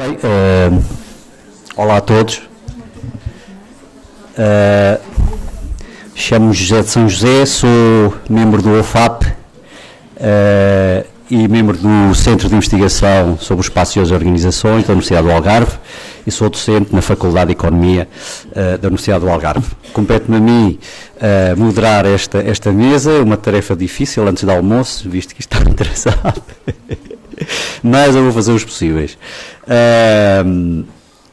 Bem, olá a todos. Chamo-me José de São José, sou membro do OFAP e membro do Centro de Investigação sobre o Espaço e as Organizações da Universidade do Algarve e sou docente na Faculdade de Economia da Universidade do Algarve. Compete-me a mim moderar esta mesa, uma tarefa difícil antes do almoço, visto que está interessado, mas eu vou fazer os possíveis.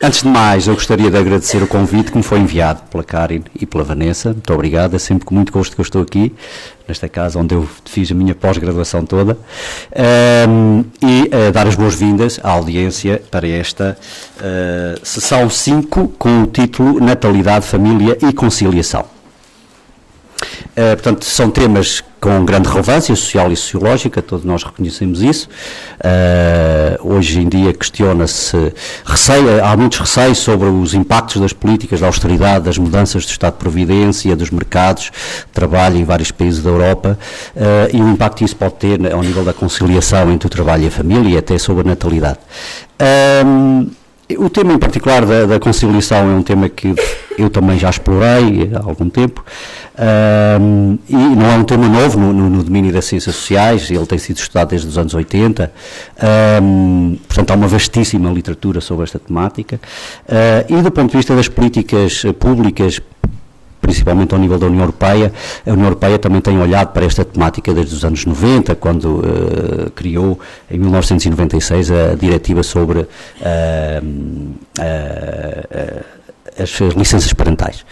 Antes de mais, eu gostaria de agradecer o convite que me foi enviado pela Karen e pela Vanessa. Muito obrigado, é sempre com muito gosto que eu estou aqui, nesta casa onde eu fiz a minha pós-graduação toda, e dar as boas-vindas à audiência para esta sessão 5, com o título Natalidade, Família e Conciliação. Portanto, são temas com grande relevância social e sociológica, todos nós reconhecemos isso. Hoje em dia questiona-se, há muitos receios sobre os impactos das políticas de austeridade, das mudanças do Estado de Providência, dos mercados de trabalho em vários países da Europa, e o impacto que isso pode ter ao nível da conciliação entre o trabalho e a família e até sobre a natalidade. O tema em particular da conciliação é um tema que eu também já explorei há algum tempo, e não é um tema novo no domínio das ciências sociais, ele tem sido estudado desde os anos 80, portanto há uma vastíssima literatura sobre esta temática, e do ponto de vista das políticas públicas, principalmente ao nível da União Europeia, a União Europeia também tem olhado para esta temática desde os anos 90, quando criou, em 1996, a diretiva sobre as licenças parentais.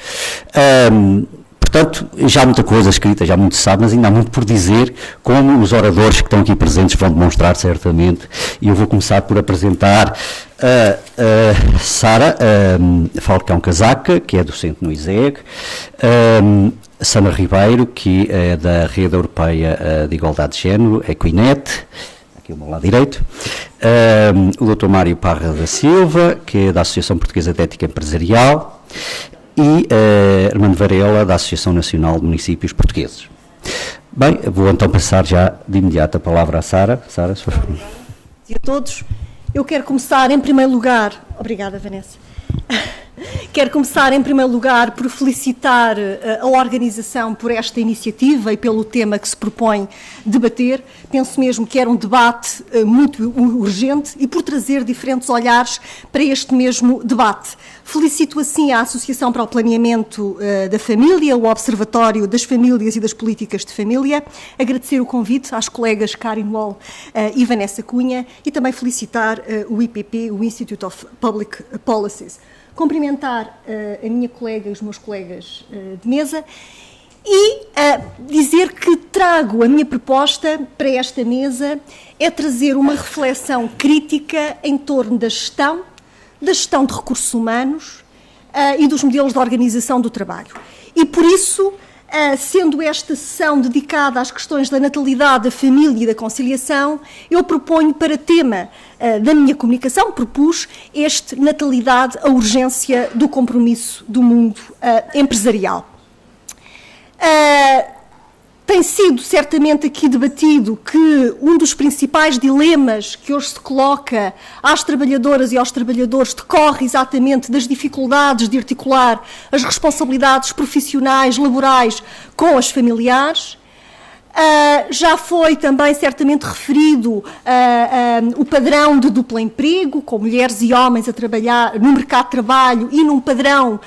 Portanto, já há muita coisa escrita, já muito se sabe, mas ainda há muito por dizer, como os oradores que estão aqui presentes vão demonstrar certamente, e eu vou começar por apresentar a Sara Falcão Casaca, que é docente no ISEG, a Sana Ribeiro, que é da Rede Europeia de Igualdade de Género, Equinet, aqui ao meu lado direito, o Dr. Mário Parra da Silva, que é da Associação Portuguesa de Ética Empresarial, e Armando Varela, da Associação Nacional de Municípios Portugueses. Bem, vou então passar já de imediato a palavra à Sara. Sara, se for... E a todos, eu quero começar em primeiro lugar... Obrigada, Vanessa. Quero começar em primeiro lugar por felicitar a organização por esta iniciativa e pelo tema que se propõe debater. Penso mesmo que era um debate muito urgente e por trazer diferentes olhares para este mesmo debate. Felicito assim a Associação para o Planeamento da Família, o Observatório das Famílias e das Políticas de Família, agradecer o convite às colegas Karen Wall e Vanessa Cunha e também felicitar o IPP, o Institute of Public Policies. Cumprimentar a minha colega e os meus colegas de mesa e dizer que trago a minha proposta para esta mesa é trazer uma reflexão crítica em torno da gestão de recursos humanos e dos modelos de organização do trabalho. E por isso, sendo esta sessão dedicada às questões da natalidade, da família e da conciliação, eu proponho para tema da minha comunicação, propus este natalidade, a urgência do compromisso do mundo empresarial. Tem sido certamente aqui debatido que um dos principais dilemas que hoje se coloca às trabalhadoras e aos trabalhadores decorre exatamente das dificuldades de articular as responsabilidades profissionais, laborais com as familiares. Já foi também certamente referido o padrão de duplo emprego, com mulheres e homens a trabalhar no mercado de trabalho e num padrão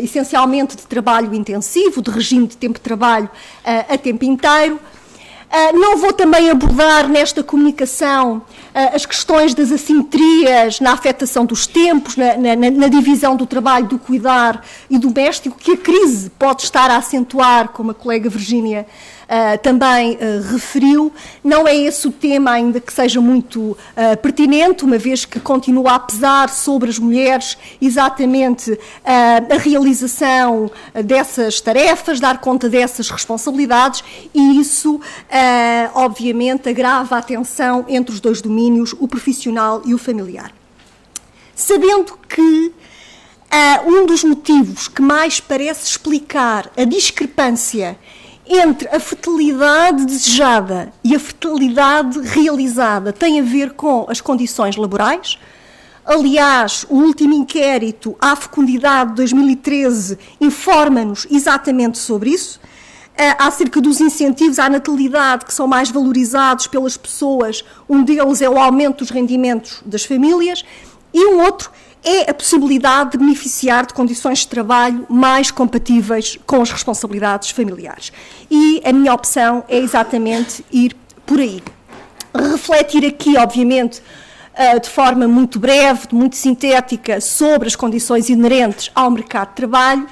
essencialmente de trabalho intensivo, de regime de tempo de trabalho a tempo inteiro. Não vou também abordar nesta comunicação as questões das assimetrias na afetação dos tempos, na divisão do trabalho, do cuidar e do doméstico, que a crise pode estar a acentuar, como a colega Virgínia também referiu. Não é esse o tema, ainda que seja muito pertinente, uma vez que continua a pesar sobre as mulheres exatamente a realização dessas tarefas, dar conta dessas responsabilidades, e isso obviamente agrava a tensão entre os dois domínios, o profissional e o familiar. Sabendo que um dos motivos que mais parece explicar a discrepância entre a fertilidade desejada e a fertilidade realizada tem a ver com as condições laborais. Aliás, o último inquérito à fecundidade de 2013 informa-nos exatamente sobre isso, acerca dos incentivos à natalidade que são mais valorizados pelas pessoas. Um deles é o aumento dos rendimentos das famílias e um outro é a possibilidade de beneficiar de condições de trabalho mais compatíveis com as responsabilidades familiares. E a minha opção é exatamente ir por aí. Refletir aqui, obviamente, de forma muito breve, muito sintética, sobre as condições inerentes ao mercado de trabalho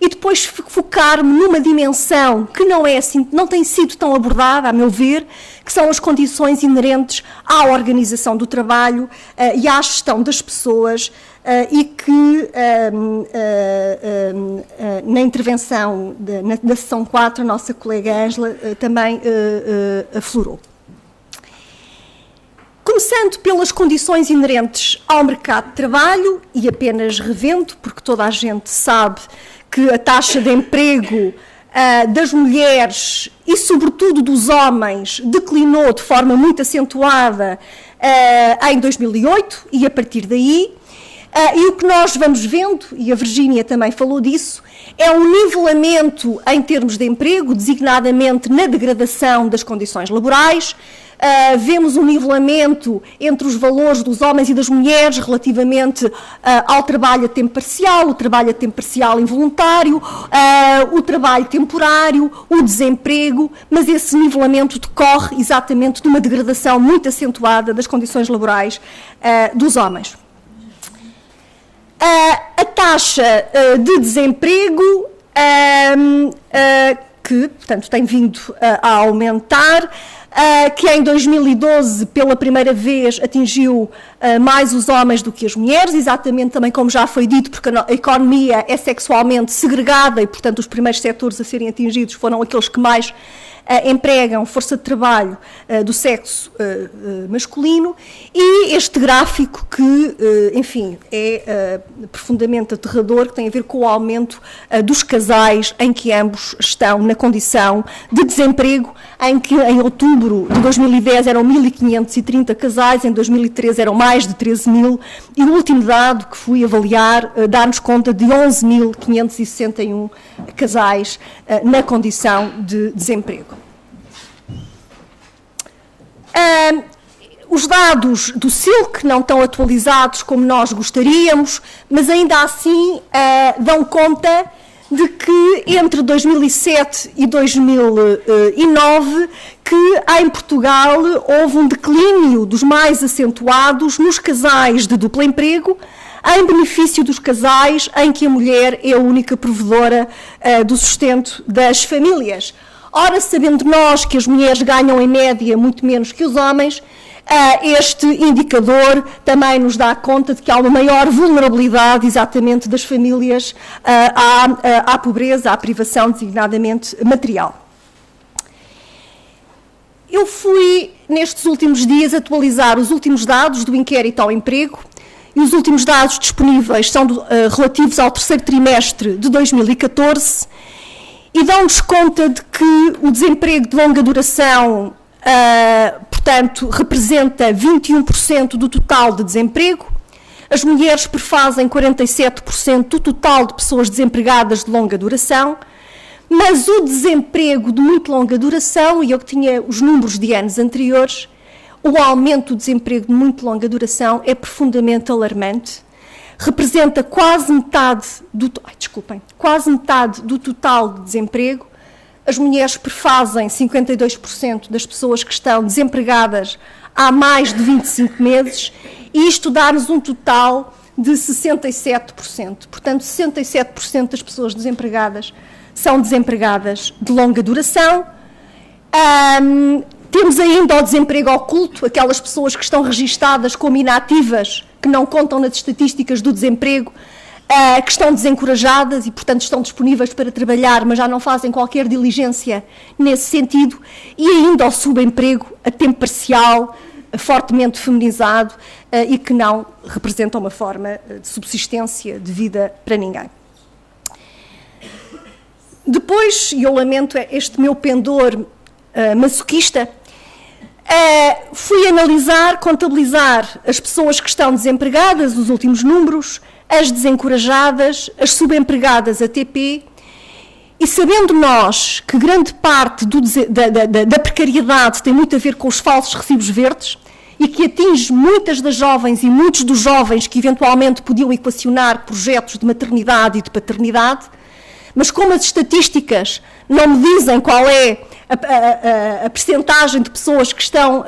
e depois focar-me numa dimensão que não é assim, não tem sido tão abordada, a meu ver, que são as condições inerentes à organização do trabalho e à gestão das pessoas e que na intervenção na sessão 4 a nossa colega Ângela também aflorou. Começando pelas condições inerentes ao mercado de trabalho, e apenas revendo, porque toda a gente sabe que a taxa de emprego das mulheres e, sobretudo, dos homens declinou de forma muito acentuada em 2008 e a partir daí. E o que nós vamos vendo, e a Virgínia também falou disso, é um nivelamento em termos de emprego, designadamente na degradação das condições laborais. Vemos um nivelamento entre os valores dos homens e das mulheres relativamente ao trabalho a tempo parcial, o trabalho a tempo parcial involuntário, o trabalho temporário, o desemprego, mas esse nivelamento decorre exatamente de uma degradação muito acentuada das condições laborais dos homens. A taxa de desemprego, que, portanto, tem vindo a aumentar, que em 2012, pela primeira vez, atingiu mais os homens do que as mulheres, exatamente também como já foi dito, porque a economia é sexualmente segregada e, portanto, os primeiros setores a serem atingidos foram aqueles que mais empregam força de trabalho do sexo masculino, e este gráfico que, enfim, é profundamente aterrador, que tem a ver com o aumento dos casais em que ambos estão na condição de desemprego, em que em outubro de 2010 eram 1.530 casais, em 2013 eram mais de 13.000, e o último dado que fui avaliar dá-nos conta de 11.561 casais na condição de desemprego. Os dados do SILC não estão atualizados como nós gostaríamos, mas ainda assim dão conta de que entre 2007 e 2009 que em Portugal houve um declínio dos mais acentuados nos casais de duplo emprego, em benefício dos casais em que a mulher é a única provedora do sustento das famílias. Ora, sabendo nós que as mulheres ganham em média muito menos que os homens, este indicador também nos dá conta de que há uma maior vulnerabilidade exatamente das famílias à pobreza, à privação designadamente material. Eu fui, nestes últimos dias, atualizar os últimos dados do inquérito ao emprego, e os últimos dados disponíveis são relativos ao terceiro trimestre de 2014, e dão-nos conta de que o desemprego de longa duração, portanto, representa 21% do total de desemprego. As mulheres prefazem 47% do total de pessoas desempregadas de longa duração, mas o desemprego de muito longa duração, e eu que tinha os números de anos anteriores, o aumento do desemprego de muito longa duração é profundamente alarmante. Representa quase metade do total de desemprego. As mulheres prefazem 52% das pessoas que estão desempregadas há mais de 25 meses, e isto dá-nos um total de 67%. Portanto, 67% das pessoas desempregadas são desempregadas de longa duração. Temos ainda o desemprego oculto, aquelas pessoas que estão registadas como inativas, que não contam nas estatísticas do desemprego, que estão desencorajadas e, portanto, estão disponíveis para trabalhar, mas já não fazem qualquer diligência nesse sentido, e ainda o subemprego a tempo parcial, fortemente feminizado, e que não representa uma forma de subsistência de vida para ninguém. Depois, e eu lamento este meu pendor masoquista, fui analisar, contabilizar as pessoas que estão desempregadas, os últimos números, as desencorajadas, as subempregadas ATP, e sabendo nós que grande parte da precariedade tem muito a ver com os falsos recibos verdes e que atinge muitas das jovens e muitos dos jovens que eventualmente podiam equacionar projetos de maternidade e de paternidade, mas como as estatísticas não me dizem qual é a percentagem de pessoas que estão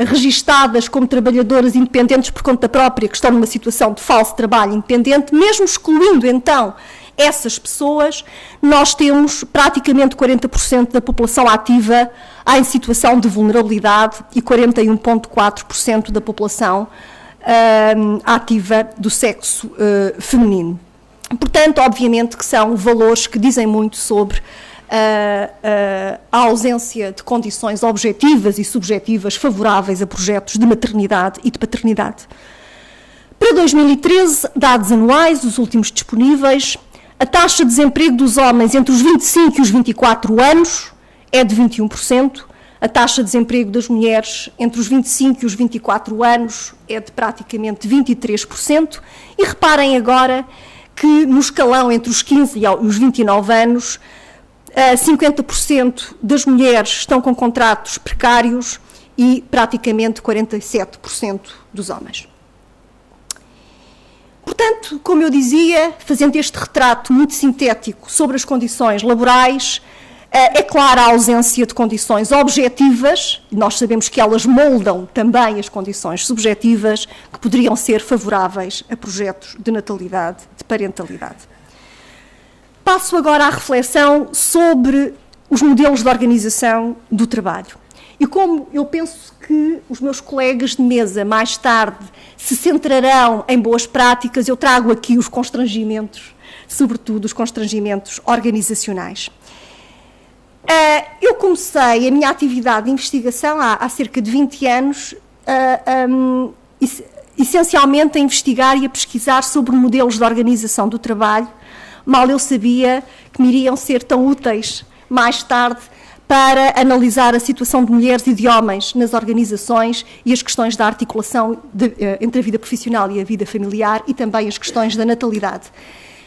registadas como trabalhadoras independentes por conta própria, que estão numa situação de falso trabalho independente, mesmo excluindo então essas pessoas, nós temos praticamente 40% da população ativa em situação de vulnerabilidade e 41,4% da população ativa do sexo feminino. Portanto, obviamente que são valores que dizem muito sobre a ausência de condições objetivas e subjetivas favoráveis a projetos de maternidade e de paternidade. Para 2013, dados anuais, os últimos disponíveis, a taxa de desemprego dos homens entre os 25 e os 24 anos é de 21%, a taxa de desemprego das mulheres entre os 25 e os 24 anos é de praticamente 23%, e reparem agora que no escalão entre os 15 e os 29 anos, 50% das mulheres estão com contratos precários e praticamente 47% dos homens. Portanto, como eu dizia, fazendo este retrato muito sintético sobre as condições laborais, é clara a ausência de condições objetivas, e nós sabemos que elas moldam também as condições subjetivas que poderiam ser favoráveis a projetos de natalidade, de parentalidade. Passo agora à reflexão sobre os modelos de organização do trabalho. E como eu penso que os meus colegas de mesa, mais tarde, se centrarão em boas práticas, eu trago aqui os constrangimentos, sobretudo os constrangimentos organizacionais. Eu comecei a minha atividade de investigação há cerca de 20 anos, essencialmente a investigar e a pesquisar sobre modelos de organização do trabalho. Mal eu sabia que me iriam ser tão úteis mais tarde para analisar a situação de mulheres e de homens nas organizações e as questões da articulação entre a vida profissional e a vida familiar e também as questões da natalidade.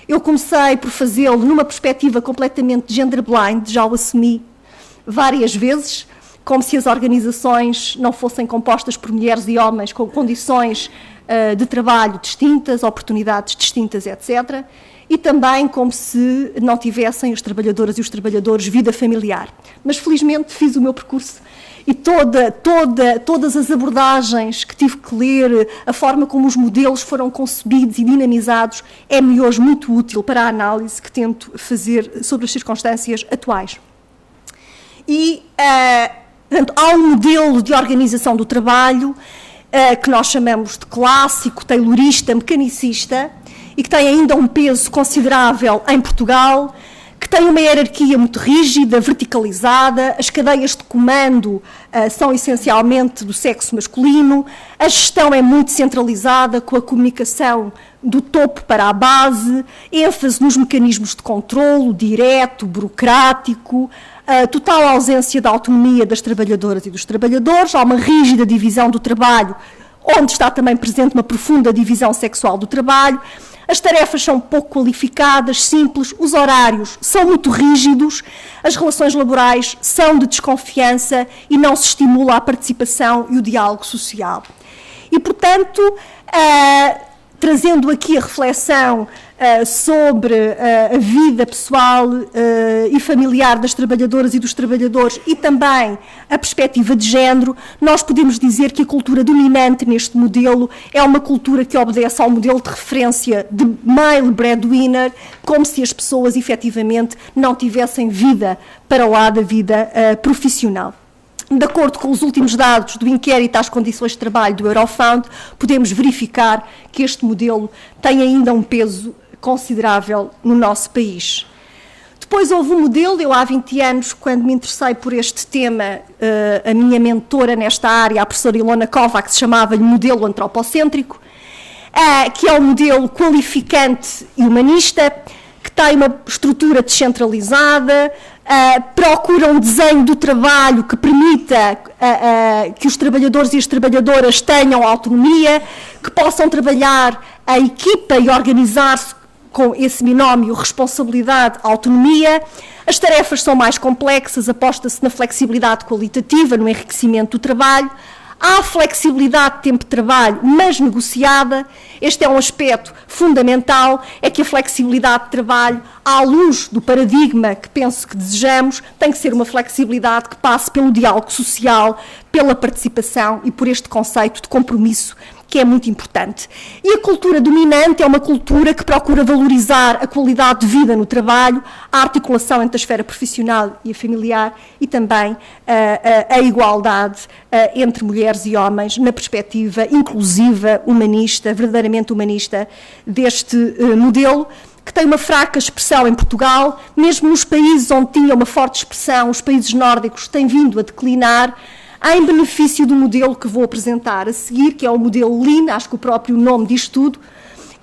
Eu comecei por fazê-lo numa perspectiva completamente gender blind, já o assumi várias vezes, como se as organizações não fossem compostas por mulheres e homens com condições de trabalho distintas, oportunidades distintas, etc., e também como se não tivessem as trabalhadoras e os trabalhadores vida familiar. Mas, felizmente, fiz o meu percurso e todas as abordagens que tive que ler, a forma como os modelos foram concebidos e dinamizados, é-me hoje muito útil para a análise que tento fazer sobre as circunstâncias atuais. E, portanto, há um modelo de organização do trabalho que nós chamamos de clássico, taylorista, mecanicista, e que tem ainda um peso considerável em Portugal, que tem uma hierarquia muito rígida, verticalizada, as cadeias de comando são essencialmente do sexo masculino, a gestão é muito centralizada, com a comunicação do topo para a base, ênfase nos mecanismos de controlo, direto, burocrático, total ausência da autonomia das trabalhadoras e dos trabalhadores, há uma rígida divisão do trabalho, onde está também presente uma profunda divisão sexual do trabalho. As tarefas são pouco qualificadas, simples, os horários são muito rígidos, as relações laborais são de desconfiança e não se estimula a participação e o diálogo social. E, portanto, trazendo aqui a reflexão sobre a vida pessoal e familiar das trabalhadoras e dos trabalhadores e também a perspectiva de género, nós podemos dizer que a cultura dominante neste modelo é uma cultura que obedece ao modelo de referência de male breadwinner, como se as pessoas efetivamente não tivessem vida para lá da vida profissional. De acordo com os últimos dados do inquérito às condições de trabalho do Eurofound, podemos verificar que este modelo tem ainda um peso considerável no nosso país. Depois houve um modelo, eu há 20 anos, quando me interessei por este tema, a minha mentora nesta área, a professora Ilona Kovacs, chamava-lhe modelo antropocêntrico, que é um modelo qualificante e humanista, que tem uma estrutura descentralizada, procura um desenho do trabalho que permita que os trabalhadores e as trabalhadoras tenham autonomia, que possam trabalhar a equipa e organizar-se com esse binómio responsabilidade-autonomia. As tarefas são mais complexas, aposta-se na flexibilidade qualitativa, no enriquecimento do trabalho. Há flexibilidade de tempo de trabalho, mas negociada. Este é um aspecto fundamental, é que a flexibilidade de trabalho, à luz do paradigma que penso que desejamos, tem que ser uma flexibilidade que passe pelo diálogo social, pela participação e por este conceito de compromisso, que é muito importante. E a cultura dominante é uma cultura que procura valorizar a qualidade de vida no trabalho, a articulação entre a esfera profissional e a familiar e também a igualdade entre mulheres e homens na perspectiva inclusiva, humanista, verdadeiramente humanista deste modelo, que tem uma fraca expressão em Portugal, mesmo nos países onde tinha uma forte expressão, os países nórdicos têm vindo a declinar, em benefício do modelo que vou apresentar a seguir, que é o modelo Lean, acho que o próprio nome diz tudo,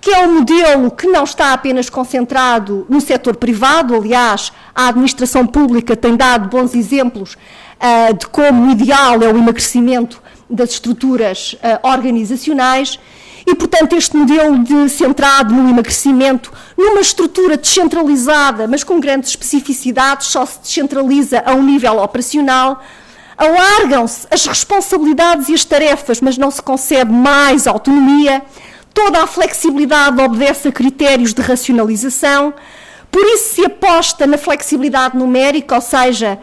que é um modelo que não está apenas concentrado no setor privado, aliás, a administração pública tem dado bons exemplos de como o ideal é o emagrecimento das estruturas organizacionais, e, portanto, este modelo centrado no emagrecimento, numa estrutura descentralizada, mas com grandes especificidades, só se descentraliza a um nível operacional. Alargam-se as responsabilidades e as tarefas, mas não se concede mais autonomia. Toda a flexibilidade obedece a critérios de racionalização. Por isso se aposta na flexibilidade numérica, ou seja,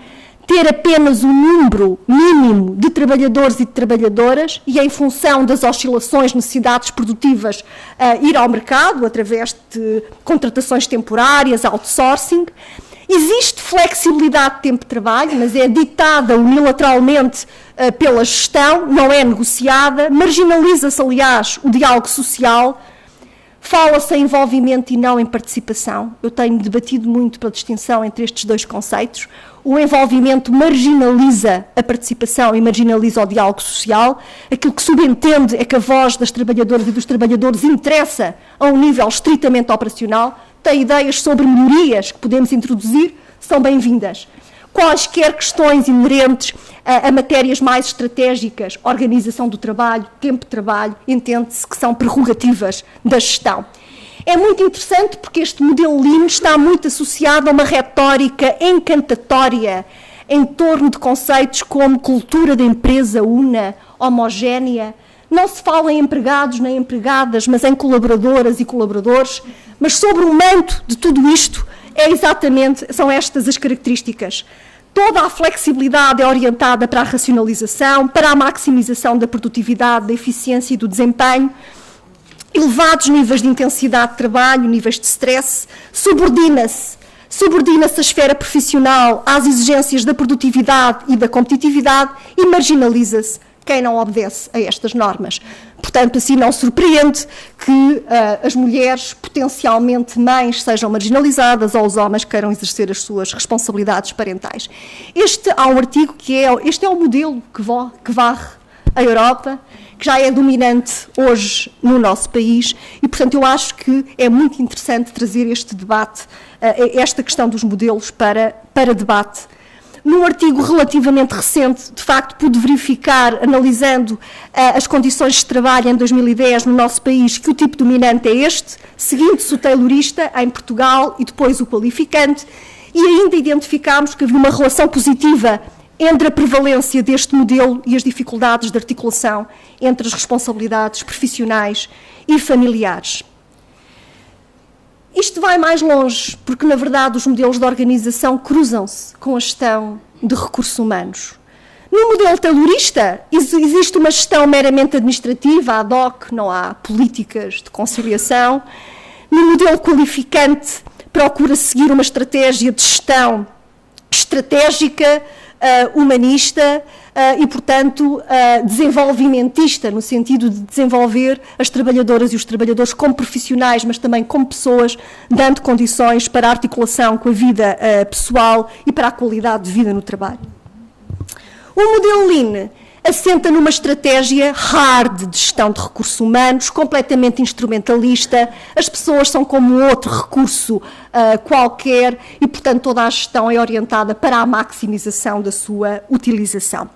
ter apenas um número mínimo de trabalhadores e de trabalhadoras e, em função das oscilações, necessidades produtivas, ir ao mercado através de contratações temporárias, outsourcing. Existe flexibilidade de tempo de trabalho, mas é ditada unilateralmente pela gestão, não é negociada, marginaliza-se, aliás, o diálogo social, fala-se em envolvimento e não em participação. Eu tenho debatido muito pela distinção entre estes dois conceitos. O envolvimento marginaliza a participação e marginaliza o diálogo social. Aquilo que subentende é que a voz das trabalhadoras e dos trabalhadores interessa a um nível estritamente operacional. Tem ideias sobre melhorias que podemos introduzir, são bem-vindas. Quaisquer questões inerentes a matérias mais estratégicas, organização do trabalho, tempo de trabalho, entende-se que são prerrogativas da gestão. É muito interessante porque este modelo Lean está muito associado a uma retórica encantatória em torno de conceitos como cultura da empresa una, homogénea. Não se fala em empregados nem empregadas, mas em colaboradoras e colaboradores. Mas sobre o manto de tudo isto, são estas as características. Toda a flexibilidade é orientada para a racionalização, para a maximização da produtividade, da eficiência e do desempenho. Elevados níveis de intensidade de trabalho, níveis de stress, subordina-se a esfera profissional às exigências da produtividade e da competitividade e marginaliza-se quem não obedece a estas normas. Portanto, assim não surpreende que as mulheres, potencialmente mães, sejam marginalizadas ou os homens queiram exercer as suas responsabilidades parentais. Há um artigo este é o modelo que varre a Europa, que já é dominante hoje no nosso país e, portanto, eu acho que é muito interessante trazer este debate, esta questão dos modelos para debate. Num artigo relativamente recente, de facto, pude verificar, analisando as condições de trabalho em 2010 no nosso país, que o tipo dominante é este, seguindo-se o taylorista em Portugal e depois o qualificante, e ainda identificámos que havia uma relação positiva entre a prevalência deste modelo e as dificuldades de articulação entre as responsabilidades profissionais e familiares. Isto vai mais longe, porque, na verdade, os modelos de organização cruzam-se com a gestão de recursos humanos. No modelo taylorista, existe uma gestão meramente administrativa, ad hoc, não há políticas de conciliação. No modelo qualificante, procura seguir uma estratégia de gestão estratégica, humanista e, portanto, desenvolvimentista, no sentido de desenvolver as trabalhadoras e os trabalhadores como profissionais, mas também como pessoas, dando condições para a articulação com a vida pessoal e para a qualidade de vida no trabalho. O modelo Lean assenta numa estratégia hard de gestão de recursos humanos, completamente instrumentalista. As pessoas são como outro recurso qualquer e, portanto, toda a gestão é orientada para a maximização da sua utilização.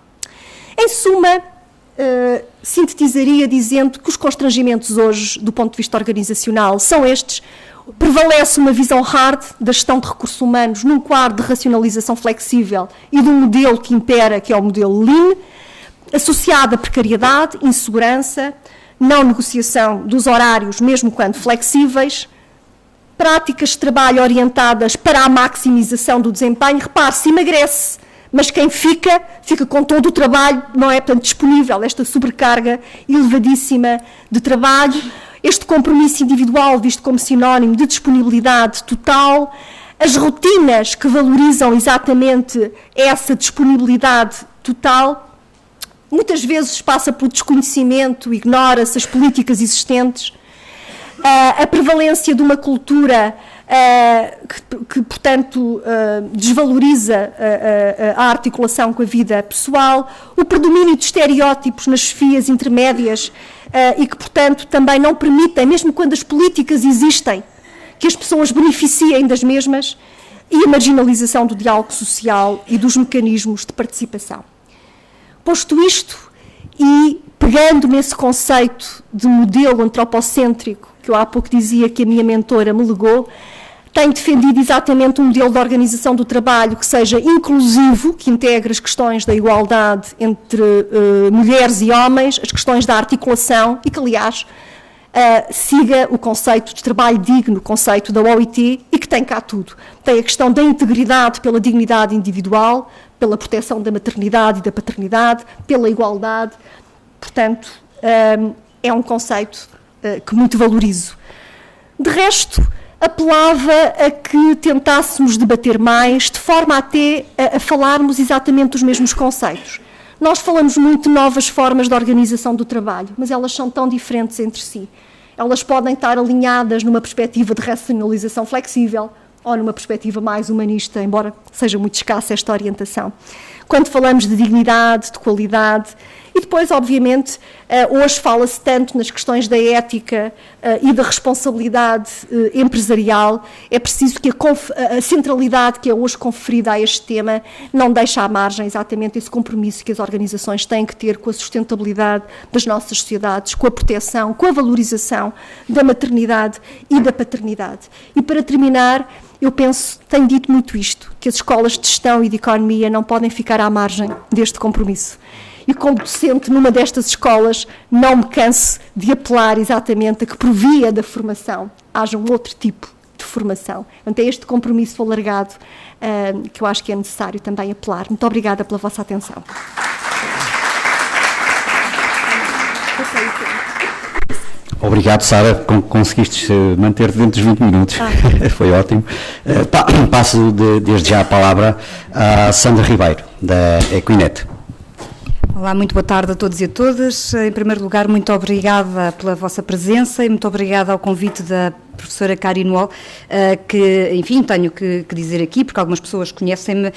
Em suma, sintetizaria dizendo que os constrangimentos hoje, do ponto de vista organizacional, são estes. Prevalece uma visão hard da gestão de recursos humanos num quadro de racionalização flexível e de um modelo que impera, que é o modelo Lean, associado a precariedade, insegurança, não negociação dos horários, mesmo quando flexíveis, práticas de trabalho orientadas para a maximização do desempenho. Repare, se emagrece, mas quem fica com todo o trabalho, não é, portanto, disponível, esta sobrecarga elevadíssima de trabalho, este compromisso individual visto como sinónimo de disponibilidade total, as rotinas que valorizam exatamente essa disponibilidade total, muitas vezes passa por desconhecimento, ignora-se as políticas existentes, a prevalência de uma cultura que portanto, desvaloriza a articulação com a vida pessoal, o predomínio de estereótipos nas chefias intermédias e que, portanto, também não permitem, mesmo quando as políticas existem, que as pessoas beneficiem das mesmas, e a marginalização do diálogo social e dos mecanismos de participação. Posto isto, e pegando nesse conceito de modelo antropocêntrico, que eu há pouco dizia que a minha mentora me legou, tenho defendido exatamente um modelo de organização do trabalho que seja inclusivo, que integre as questões da igualdade entre mulheres e homens, as questões da articulação e que, aliás, siga o conceito de trabalho digno, o conceito da OIT, e que tem cá tudo. Tem a questão da integridade pela dignidade individual, pela proteção da maternidade e da paternidade, pela igualdade. Portanto, é um conceito que muito valorizo. De resto, apelava a que tentássemos debater mais, de forma até a falarmos exatamente dos mesmos conceitos. Nós falamos muito de novas formas de organização do trabalho, mas elas são tão diferentes entre si. Elas podem estar alinhadas numa perspectiva de racionalização flexível ou numa perspectiva mais humanista, embora seja muito escassa esta orientação. Quando falamos de dignidade, de qualidade, e depois, obviamente, hoje fala-se tanto nas questões da ética e da responsabilidade empresarial, é preciso que a centralidade que é hoje conferida a este tema não deixe à margem exatamente esse compromisso que as organizações têm que ter com a sustentabilidade das nossas sociedades, com a proteção, com a valorização da maternidade e da paternidade. E para terminar, eu penso, tenho dito muito isto, que as escolas de gestão e de economia não podem ficar à margem deste compromisso. E como docente numa destas escolas, não me canso de apelar exatamente a que, por via da formação, haja um outro tipo de formação. Então, é este compromisso alargado que eu acho que é necessário também apelar. Muito obrigada pela vossa atenção. Obrigado, Sara, conseguiste manter-te dentro dos 20 minutos, foi ótimo. Passo desde já a palavra à Sandra Ribeiro, da Equinet. Olá, muito boa tarde a todos e a todas. Em primeiro lugar, muito obrigada pela vossa presença e muito obrigada ao convite da professora Karine Wall, que, enfim, tenho que dizer aqui, porque algumas pessoas conhecem-me,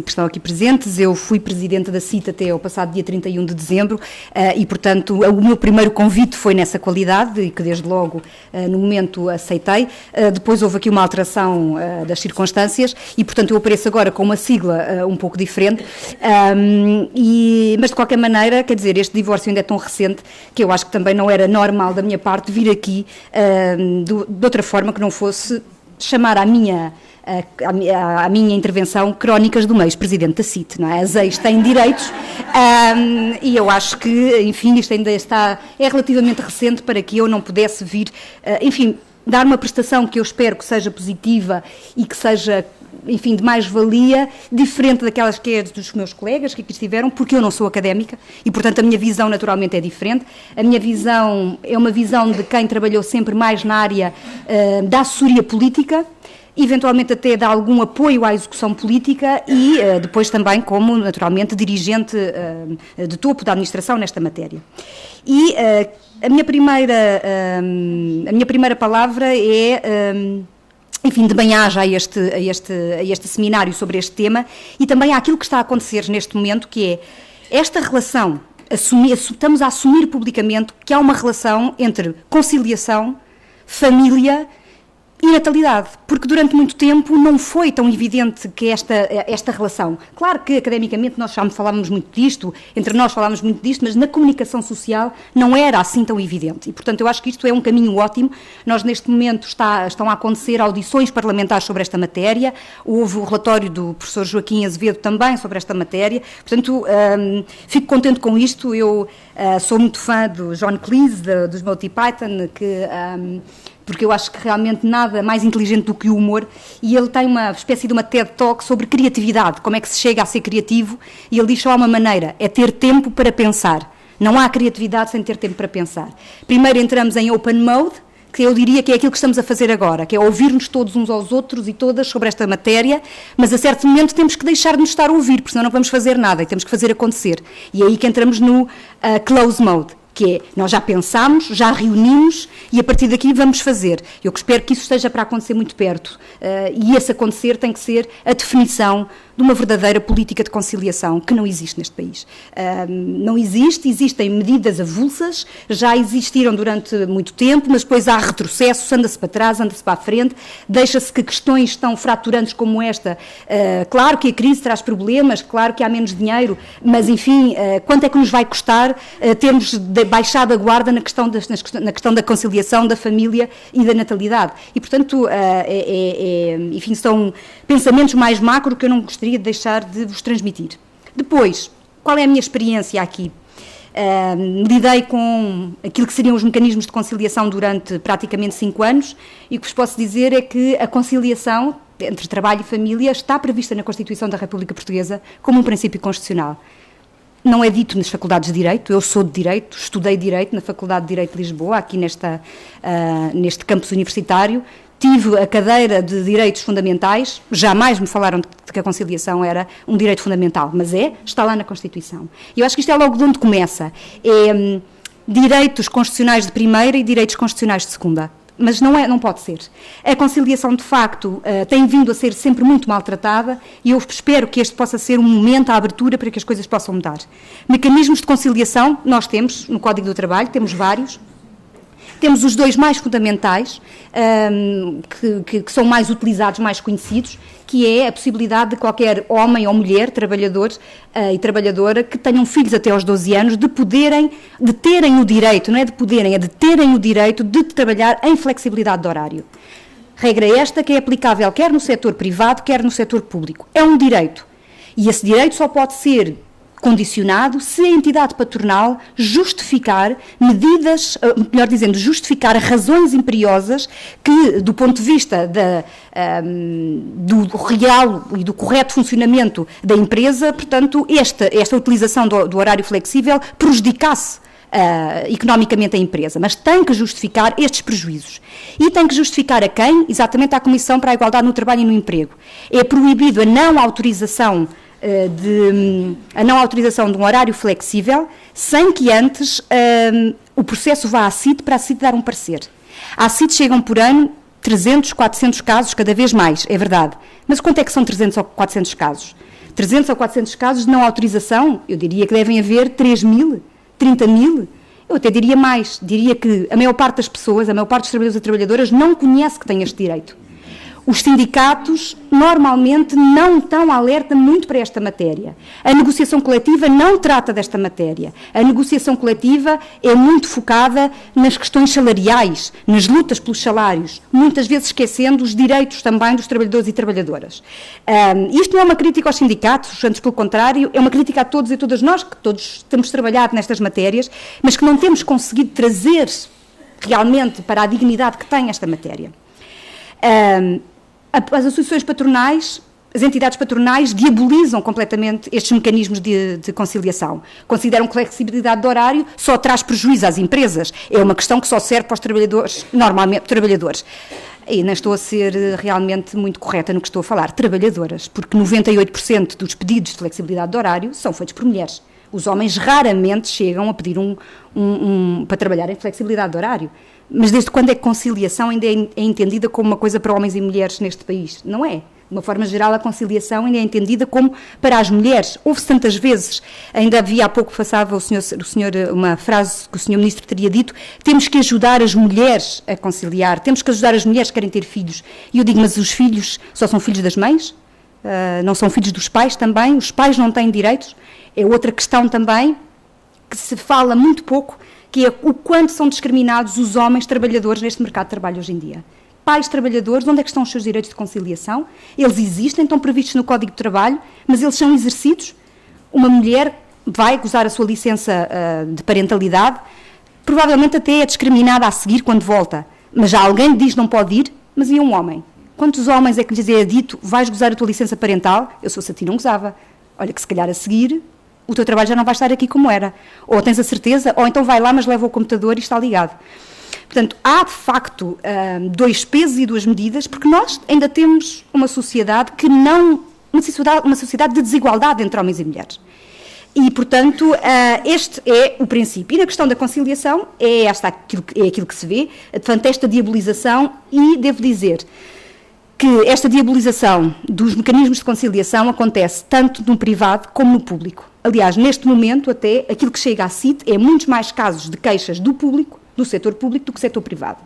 que estão aqui presentes. Eu fui presidente da CIT até ao passado dia 31 de dezembro e, portanto, o meu primeiro convite foi nessa qualidade e que, desde logo, no momento, aceitei. Depois houve aqui uma alteração das circunstâncias e, portanto, eu apareço agora com uma sigla um pouco diferente, mas, de qualquer maneira, quer dizer, este divórcio ainda é tão recente que eu acho que também não era normal da minha parte vir aqui de outra forma que não fosse chamar à minha intervenção crónicas do ex-presidente da CIT, não é? As ex têm direitos e eu acho que, enfim, isto ainda é relativamente recente para que eu não pudesse vir, enfim, dar uma prestação que eu espero que seja positiva e que seja, enfim, de mais-valia, diferente daquelas que é dos meus colegas que aqui estiveram, porque eu não sou académica e, portanto, a minha visão naturalmente é diferente. A minha visão é uma visão de quem trabalhou sempre mais na área da assessoria política, eventualmente até de algum apoio à execução política e depois também como, naturalmente, dirigente de topo da administração nesta matéria. E a minha primeira palavra é... enfim, de bem-aja a este seminário sobre este tema e também àquilo que está a acontecer neste momento, que é esta relação, estamos a assumir publicamente que há uma relação entre conciliação, família e natalidade, porque durante muito tempo não foi tão evidente que esta relação. Claro que academicamente nós já falávamos muito disto, entre nós falávamos muito disto, mas na comunicação social não era assim tão evidente. E, portanto, eu acho que isto é um caminho ótimo. Nós, neste momento, estão a acontecer audições parlamentares sobre esta matéria. Houve o relatório do professor Joaquim Azevedo também sobre esta matéria. Portanto, fico contente com isto. Eu sou muito fã do John Cleese, dos Monty Python, porque eu acho que realmente nada mais inteligente do que o humor, e ele tem uma espécie de uma TED Talk sobre criatividade, como é que se chega a ser criativo, e ele diz só há uma maneira, é ter tempo para pensar. Não há criatividade sem ter tempo para pensar. Primeiro entramos em open mode, que eu diria que é aquilo que estamos a fazer agora, que é ouvir-nos todos uns aos outros e todas sobre esta matéria, mas a certo momento temos que deixar de nos estar a ouvir, porque senão não vamos fazer nada e temos que fazer acontecer. E é aí que entramos no close mode, que é, nós já pensámos, já reunimos e a partir daqui vamos fazer. Eu espero que isso esteja para acontecer muito perto, e esse acontecer tem que ser a definição de uma verdadeira política de conciliação que não existe neste país. Não existe, existem medidas avulsas, já existiram durante muito tempo, mas depois há retrocessos, anda-se para trás, anda-se para a frente, deixa-se que questões tão fraturantes como esta, claro que a crise traz problemas, claro que há menos dinheiro, mas enfim, quanto é que nos vai custar termos baixado a guarda na questão da conciliação, da família e da natalidade? E, portanto, enfim, são pensamentos mais macro que eu não gostaria de deixar de vos transmitir. Depois, qual é a minha experiência aqui? Lidei com aquilo que seriam os mecanismos de conciliação durante praticamente 5 anos, e o que vos posso dizer é que a conciliação entre trabalho e família está prevista na Constituição da República Portuguesa como um princípio constitucional. Não é dito nas faculdades de Direito, eu sou de Direito, estudei Direito na Faculdade de Direito de Lisboa, aqui neste campus universitário. Tive a cadeira de Direitos Fundamentais, jamais me falaram de que a conciliação era um direito fundamental, mas está lá na Constituição. E eu acho que isto é logo de onde começa. É direitos constitucionais de primeira e direitos constitucionais de segunda. Mas não pode ser. A conciliação, de facto, tem vindo a ser sempre muito maltratada, e eu espero que este possa ser um momento, a abertura para que as coisas possam mudar. Mecanismos de conciliação, nós temos no Código do Trabalho, temos vários. Temos os 2 mais fundamentais, que são mais utilizados, mais conhecidos, que é a possibilidade de qualquer homem ou mulher, trabalhador e trabalhadora, que tenham filhos até aos 12 anos, de terem o direito, não é de poderem, é de terem o direito de trabalhar em flexibilidade de horário. Regra esta que é aplicável quer no setor privado, quer no setor público. É um direito. E esse direito só pode ser condicionado se a entidade patronal justificar medidas, melhor dizendo, justificar razões imperiosas que, do ponto de vista do real e do correto funcionamento da empresa, portanto, esta utilização do horário flexível prejudicasse economicamente a empresa, mas tem que justificar estes prejuízos. E tem que justificar a quem? Exatamente à Comissão para a Igualdade no Trabalho e no Emprego. É proibido a não autorização de um horário flexível, sem que antes o processo vá à CIT para a CIT dar um parecer. À CIT chegam por ano 300, 400 casos, cada vez mais, é verdade. Mas quanto é que são 300 ou 400 casos? 300 ou 400 casos de não autorização, eu diria que devem haver 3.000, 30.000, eu até diria mais, diria que a maior parte das pessoas, a maior parte dos trabalhadores e trabalhadoras não conhece que tem este direito. Os sindicatos normalmente não estão alerta muito para esta matéria. A negociação coletiva não trata desta matéria. A negociação coletiva é muito focada nas questões salariais, nas lutas pelos salários, muitas vezes esquecendo os direitos também dos trabalhadores e trabalhadoras. Isto não é uma crítica aos sindicatos, antes pelo contrário, é uma crítica a todos e todas nós, que todos temos trabalhado nestas matérias, mas que não temos conseguido trazer realmente para a dignidade que tem esta matéria. As associações patronais, as entidades patronais diabolizam completamente estes mecanismos de conciliação. Consideram que a flexibilidade de horário só traz prejuízo às empresas. É uma questão que só serve para os trabalhadores, normalmente trabalhadores. E não estou a ser realmente muito correta no que estou a falar. Trabalhadoras, porque 98% dos pedidos de flexibilidade de horário são feitos por mulheres. Os homens raramente chegam a pedir para trabalhar em flexibilidade de horário. Mas desde quando é que conciliação ainda é entendida como uma coisa para homens e mulheres neste país? Não é. De uma forma geral, a conciliação ainda é entendida como para as mulheres. Houve-se tantas vezes, ainda havia há pouco passava o senhor, uma frase que o senhor Ministro teria dito, temos que ajudar as mulheres a conciliar, temos que ajudar as mulheres que querem ter filhos. E eu digo, mas os filhos só são filhos das mães? Não são filhos dos pais também? Os pais não têm direitos? É outra questão também que se fala muito pouco, que é o quanto são discriminados os homens trabalhadores neste mercado de trabalho hoje em dia. Pais trabalhadores, onde é que estão os seus direitos de conciliação? Eles existem, estão previstos no Código de Trabalho, mas eles são exercidos. Uma mulher vai gozar a sua licença de parentalidade, provavelmente até é discriminada a seguir quando volta, mas já alguém lhe diz não pode ir, mas e um homem? Quantos homens é que lhes é dito, vais gozar a tua licença parental? Eu se fosse a ti não gozava. Olha que se calhar a seguir o teu trabalho já não vai estar aqui como era. Ou tens a certeza, ou então vai lá, mas leva o computador e está ligado. Portanto, há de facto dois pesos e duas medidas, porque nós ainda temos uma sociedade que não... Uma sociedade de desigualdade entre homens e mulheres. E, portanto, este é o princípio. E na questão da conciliação, é aquilo que se vê, portanto, esta diabolização, e devo dizer que esta diabolização dos mecanismos de conciliação acontece tanto no privado como no público. Aliás, neste momento, até, aquilo que chega à CIT é muitos mais casos de queixas do público, do setor público, do que do setor privado.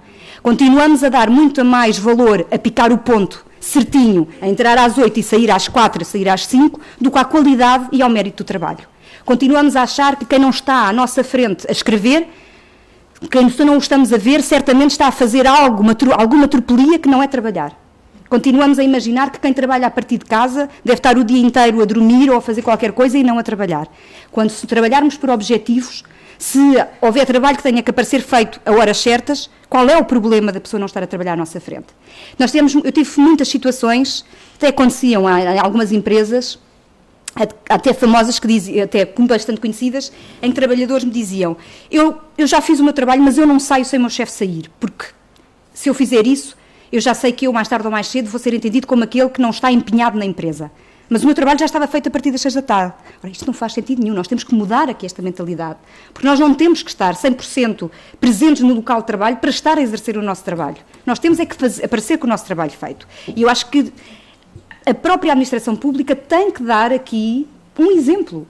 Continuamos a dar muito mais valor a picar o ponto certinho, a entrar às 8 e sair às 4, sair às 5, do que à qualidade e ao mérito do trabalho. Continuamos a achar que quem não está à nossa frente a escrever, quem não o estamos a ver, certamente está a fazer alguma tropelia que não é trabalhar. Continuamos a imaginar que quem trabalha a partir de casa deve estar o dia inteiro a dormir ou a fazer qualquer coisa e não a trabalhar. Quando se trabalharmos por objetivos, se houver trabalho que tenha que aparecer feito a horas certas, qual é o problema da pessoa não estar a trabalhar à nossa frente? Eu tive muitas situações, até aconteciam em algumas empresas, até famosas, até bastante conhecidas, em que trabalhadores me diziam, eu já fiz o meu trabalho, mas eu não saio sem o meu chefe sair, porque se eu fizer isso, eu já sei que eu, mais tarde ou mais cedo, vou ser entendido como aquele que não está empenhado na empresa. Mas o meu trabalho já estava feito a partir das 6 da tarde. Ora, isto não faz sentido nenhum, nós temos que mudar aqui esta mentalidade, porque nós não temos que estar 100% presentes no local de trabalho para estar a exercer o nosso trabalho. Nós temos é que aparecer com o nosso trabalho feito. E eu acho que a própria administração pública tem que dar aqui um exemplo.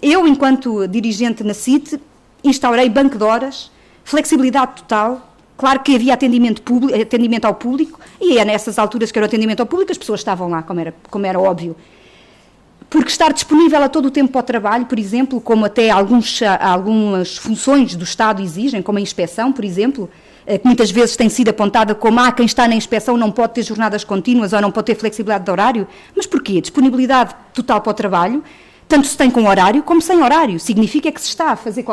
Eu, enquanto dirigente na CIT, instaurei banco de horas, flexibilidade total. Claro que havia atendimento ao público, e é nessas alturas que era o atendimento ao público, as pessoas estavam lá, como era óbvio. Porque estar disponível a todo o tempo para o trabalho, por exemplo, como até algumas funções do Estado exigem, como a inspeção, por exemplo, que muitas vezes tem sido apontada como quem está na inspeção não pode ter jornadas contínuas ou não pode ter flexibilidade de horário. Mas porquê? Disponibilidade total para o trabalho, tanto se tem com horário como sem horário. Significa que se está a fazer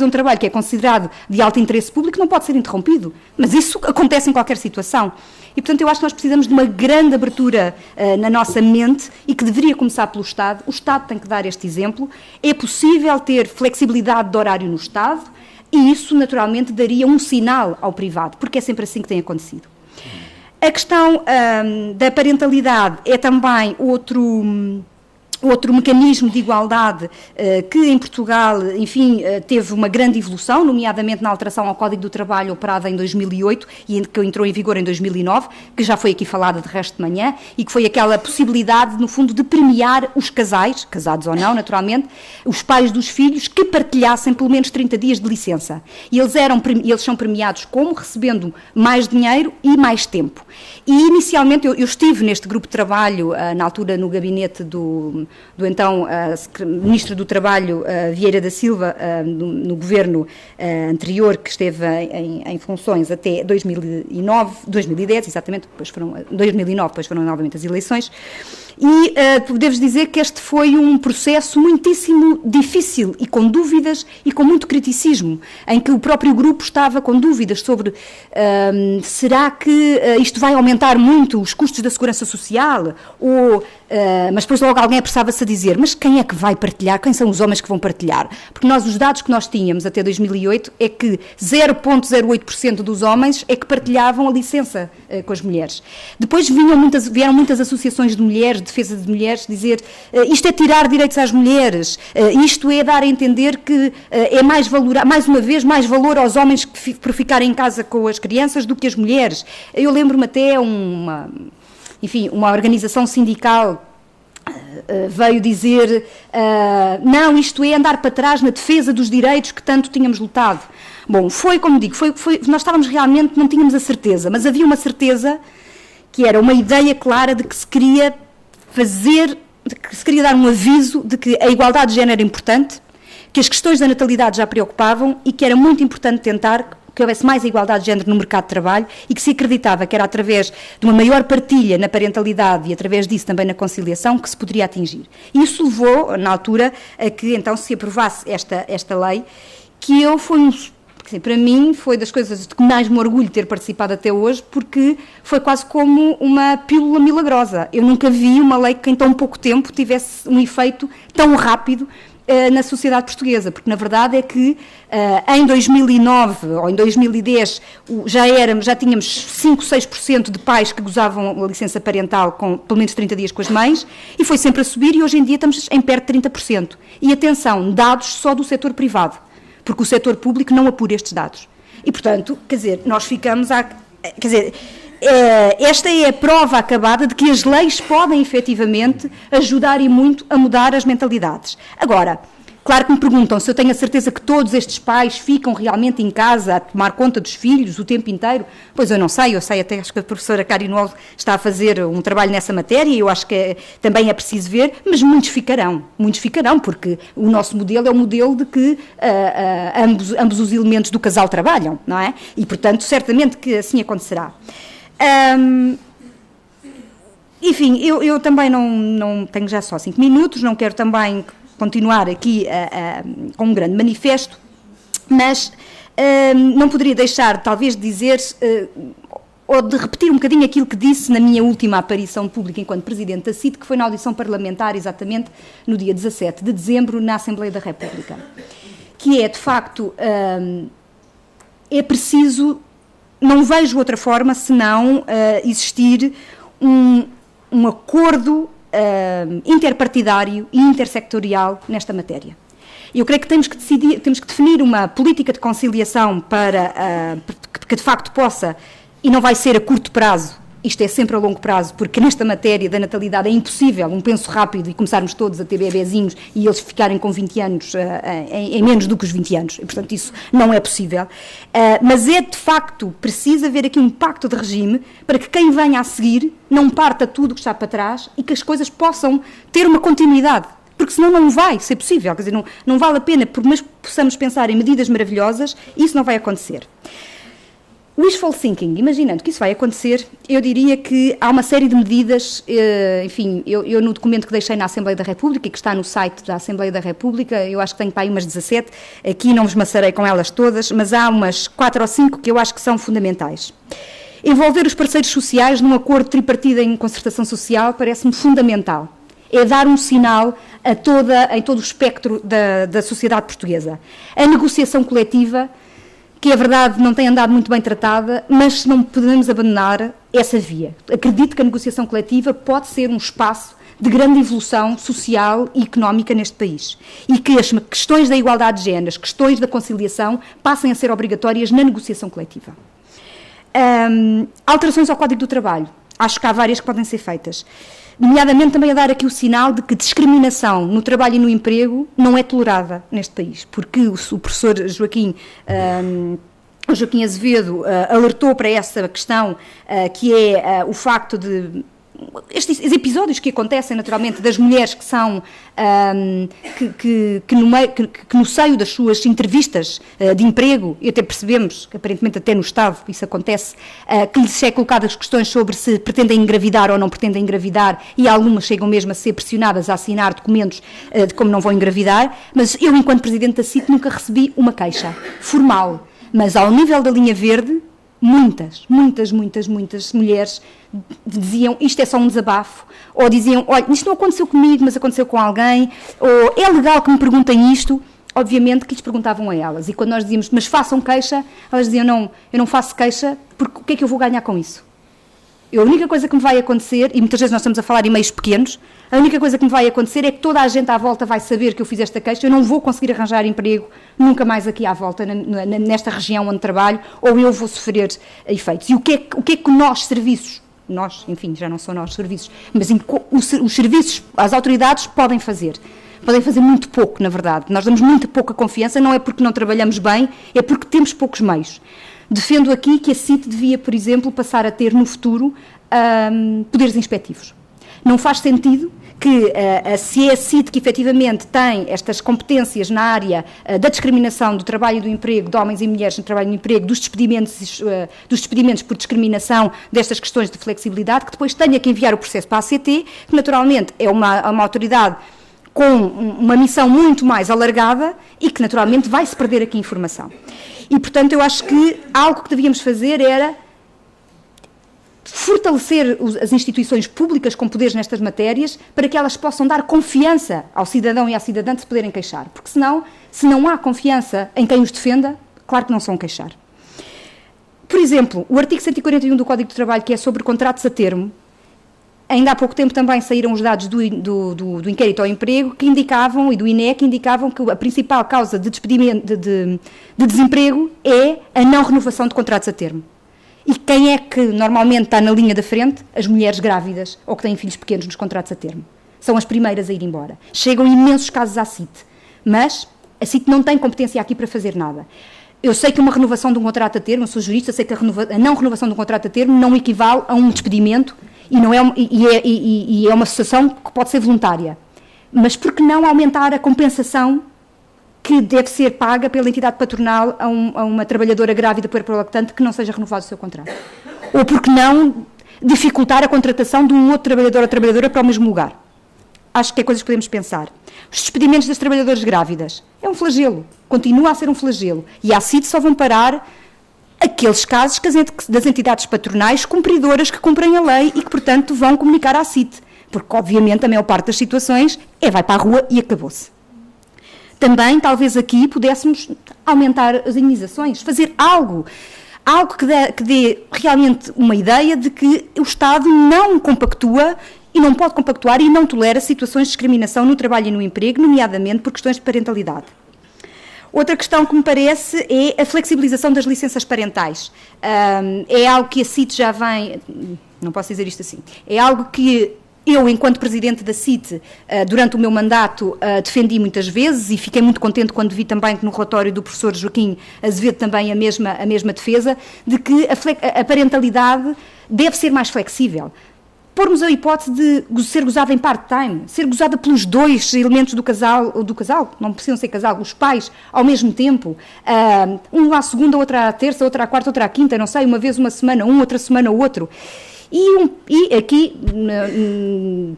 um trabalho que é considerado de alto interesse público, não pode ser interrompido. Mas isso acontece em qualquer situação. E, portanto, eu acho que nós precisamos de uma grande abertura na nossa mente e que deveria começar pelo Estado. O Estado tem que dar este exemplo. É possível ter flexibilidade de horário no Estado e isso, naturalmente, daria um sinal ao privado, porque é sempre assim que tem acontecido. A questão da parentalidade é também outro mecanismo de igualdade que em Portugal, enfim, teve uma grande evolução, nomeadamente na alteração ao Código do Trabalho operada em 2008 e que entrou em vigor em 2009, que já foi aqui falada de resto de manhã, e que foi aquela possibilidade, no fundo, de premiar os casais, casados ou não, naturalmente, os pais dos filhos que partilhassem pelo menos 30 dias de licença. E eles são premiados como? Recebendo mais dinheiro e mais tempo. E, inicialmente, eu estive neste grupo de trabalho, na altura, no gabinete do então Ministro do Trabalho, Vieira da Silva, no governo anterior, que esteve em funções até 2010, exatamente, 2009, depois foram novamente as eleições. E devo dizer que este foi um processo muitíssimo difícil e com dúvidas e com muito criticismo, em que o próprio grupo estava com dúvidas sobre será que isto vai aumentar muito os custos da segurança social, mas depois logo alguém apressava-se a dizer, mas quem é que vai partilhar? Quem são os homens que vão partilhar? Porque os dados que nós tínhamos até 2008 é que 0,08% dos homens é que partilhavam a licença com as mulheres. Depois vieram muitas associações de mulheres, de defesa de mulheres, dizer isto é tirar direitos às mulheres, isto é dar a entender que é mais uma vez, mais valor aos homens por ficarem em casa com as crianças do que as mulheres. Eu lembro-me até enfim, uma organização sindical veio dizer, não, isto é andar para trás na defesa dos direitos que tanto tínhamos lutado. Bom, foi como digo, nós estávamos realmente, não tínhamos a certeza, mas havia uma certeza que era uma ideia clara de que se queria dar um aviso de que a igualdade de género era importante, que as questões da natalidade já preocupavam e que era muito importante tentar que houvesse mais igualdade de género no mercado de trabalho e que se acreditava que era através de uma maior partilha na parentalidade e através disso também na conciliação que se poderia atingir. Isso levou, na altura, a que então se aprovasse esta lei, que para mim foi das coisas de que mais me orgulho ter participado até hoje, porque foi quase como uma pílula milagrosa. Eu nunca vi uma lei que em tão pouco tempo tivesse um efeito tão rápido na sociedade portuguesa, porque na verdade é que em 2009 ou em 2010 já tínhamos 5, 6% de pais que gozavam a licença parental com pelo menos 30 dias com as mães, e foi sempre a subir, e hoje em dia estamos em perto de 30%. E atenção, dados só do setor privado, porque o setor público não apura estes dados. E, portanto, quer dizer, nós ficamos esta é a prova acabada de que as leis podem, efetivamente, ajudar e muito a mudar as mentalidades. Agora, claro que me perguntam se eu tenho a certeza que todos estes pais ficam realmente em casa a tomar conta dos filhos o tempo inteiro. Pois eu não sei, até acho que a professora Cari Nuol está a fazer um trabalho nessa matéria, e eu acho que também é preciso ver, mas muitos ficarão, porque o nosso modelo é o modelo de que ambos os elementos do casal trabalham, não é? E, portanto, certamente que assim acontecerá. Enfim, eu também não tenho já só 5 minutos, não quero também continuar aqui com um grande manifesto, mas não poderia deixar, talvez, de dizer, ou de repetir um bocadinho aquilo que disse na minha última aparição pública enquanto Presidente da CIT, que foi na audição parlamentar, exatamente no dia 17 de dezembro, na Assembleia da República, que é, de facto, é preciso... Não vejo outra forma senão existir um acordo interpartidário e intersectorial nesta matéria. Eu creio que temos que definir uma política de conciliação que de facto possa, e não vai ser a curto prazo, isto é sempre a longo prazo, porque nesta matéria da natalidade é impossível um penso rápido e começarmos todos a ter bebezinhos e eles ficarem com 20 anos em menos do que os 20 anos, e portanto isso não é possível, mas é de facto preciso haver aqui um pacto de regime para que quem venha a seguir não parta tudo o que está para trás e que as coisas possam ter uma continuidade, porque senão não vai ser possível, quer dizer, não vale a pena, por mais que possamos pensar em medidas maravilhosas, isso não vai acontecer. Wishful thinking, imaginando que isso vai acontecer, eu diria que há uma série de medidas, enfim, eu no documento que deixei na Assembleia da República, e que está no site da Assembleia da República, eu acho que tenho para aí umas 17, aqui não vos maçarei com elas todas, mas há umas 4 ou 5 que eu acho que são fundamentais. Envolver os parceiros sociais num acordo tripartido em concertação social parece-me fundamental. É dar um sinal em todo o espectro da sociedade portuguesa. A negociação coletiva, que é verdade não tem andado muito bem tratada, mas não podemos abandonar essa via. Acredito que a negociação coletiva pode ser um espaço de grande evolução social e económica neste país, e que as questões da igualdade de género, as questões da conciliação, passem a ser obrigatórias na negociação coletiva. Alterações ao Código do Trabalho. Acho que há várias que podem ser feitas. Nomeadamente também a dar aqui o sinal de que discriminação no trabalho e no emprego não é tolerada neste país, porque o professor Joaquim Azevedo alertou para essa questão, que é o facto de estes episódios que acontecem naturalmente das mulheres que são que no seio das suas entrevistas de emprego, e até percebemos que aparentemente até no Estado isso acontece, que lhes é colocadas questões sobre se pretendem engravidar ou não pretendem engravidar, e algumas chegam mesmo a ser pressionadas a assinar documentos de como não vão engravidar, mas eu, enquanto Presidente da CIT, nunca recebi uma queixa formal, mas ao nível da linha verde, muitas mulheres diziam isto é só um desabafo, ou diziam, olha, isto não aconteceu comigo, mas aconteceu com alguém, ou é legal que me perguntem isto. Obviamente que lhes perguntavam a elas, e quando nós dizíamos, mas façam queixa, elas diziam, não, eu não faço queixa, porque o que é que eu vou ganhar com isso? A única coisa que me vai acontecer, e muitas vezes nós estamos a falar em meios pequenos, a única coisa que me vai acontecer é que toda a gente à volta vai saber que eu fiz esta queixa, eu não vou conseguir arranjar emprego nunca mais aqui à volta, nesta região onde trabalho, ou eu vou sofrer efeitos. E o que é que nós, serviços, nós, enfim, já não são nós serviços, mas os serviços, as autoridades podem fazer muito pouco, na verdade. Nós damos muito pouca confiança, não é porque não trabalhamos bem, é porque temos poucos meios. Defendo aqui que a CIT devia, por exemplo, passar a ter no futuro poderes inspectivos. Não faz sentido que se é a CIT que efetivamente tem estas competências na área da discriminação do trabalho e do emprego de homens e mulheres no trabalho e no emprego, dos despedimentos por discriminação, destas questões de flexibilidade, que depois tenha que enviar o processo para a ACT, que naturalmente é uma autoridade com uma missão muito mais alargada e que naturalmente vai-se perder aqui informação. E, portanto, eu acho que algo que devíamos fazer era fortalecer as instituições públicas com poderes nestas matérias para que elas possam dar confiança ao cidadão e à cidadã de se poderem queixar. Porque senão, se não há confiança em quem os defenda, claro que não se vão queixar. Por exemplo, o artigo 141 do Código do Trabalho, que é sobre contratos a termo, ainda há pouco tempo também saíram os dados do inquérito ao emprego que indicavam, e do INE, que indicavam que a principal causa de despedimento, de desemprego é a não renovação de contratos a termo. E quem é que normalmente está na linha da frente? As mulheres grávidas ou que têm filhos pequenos nos contratos a termo. São as primeiras a ir embora. Chegam imensos casos à CIT, mas a CIT não tem competência aqui para fazer nada. Eu sei que uma renovação de um contrato a termo, eu sou jurista, sei que a não renovação de um contrato a termo não equivale a um despedimento e é uma situação que pode ser voluntária. Mas por que não aumentar a compensação que deve ser paga pela entidade patronal a uma trabalhadora grávida puerperolactante que não seja renovado o seu contrato? Ou por que não dificultar a contratação de um outro trabalhador ou trabalhadora para o mesmo lugar? Acho que é coisas que podemos pensar. Os despedimentos das trabalhadoras grávidas é um flagelo, continua a ser um flagelo. E à CIT só vão parar aqueles casos das entidades patronais cumpridoras que cumprem a lei e que, portanto, vão comunicar à CIT. Porque, obviamente, a maior parte das situações vai para a rua e acabou-se. Também, talvez aqui, pudéssemos aumentar as indenizações, fazer algo que dê realmente uma ideia de que o Estado não compactua e não pode compactuar e não tolera situações de discriminação no trabalho e no emprego, nomeadamente por questões de parentalidade. Outra questão que me parece é a flexibilização das licenças parentais. É algo que a CIT já vem... Não posso dizer isto assim. É algo que eu, enquanto Presidente da CIT, durante o meu mandato, defendi muitas vezes e fiquei muito contente quando vi também que no relatório do professor Joaquim Azevedo também a mesma defesa, de que a parentalidade deve ser mais flexível. Pormos a hipótese de ser gozada em part-time, ser gozada pelos dois elementos do casal, não precisam ser casal, os pais, ao mesmo tempo, um à segunda, outra à terça, outra à quarta, outra à quinta, não sei, uma vez uma semana, outra semana outro. E aqui,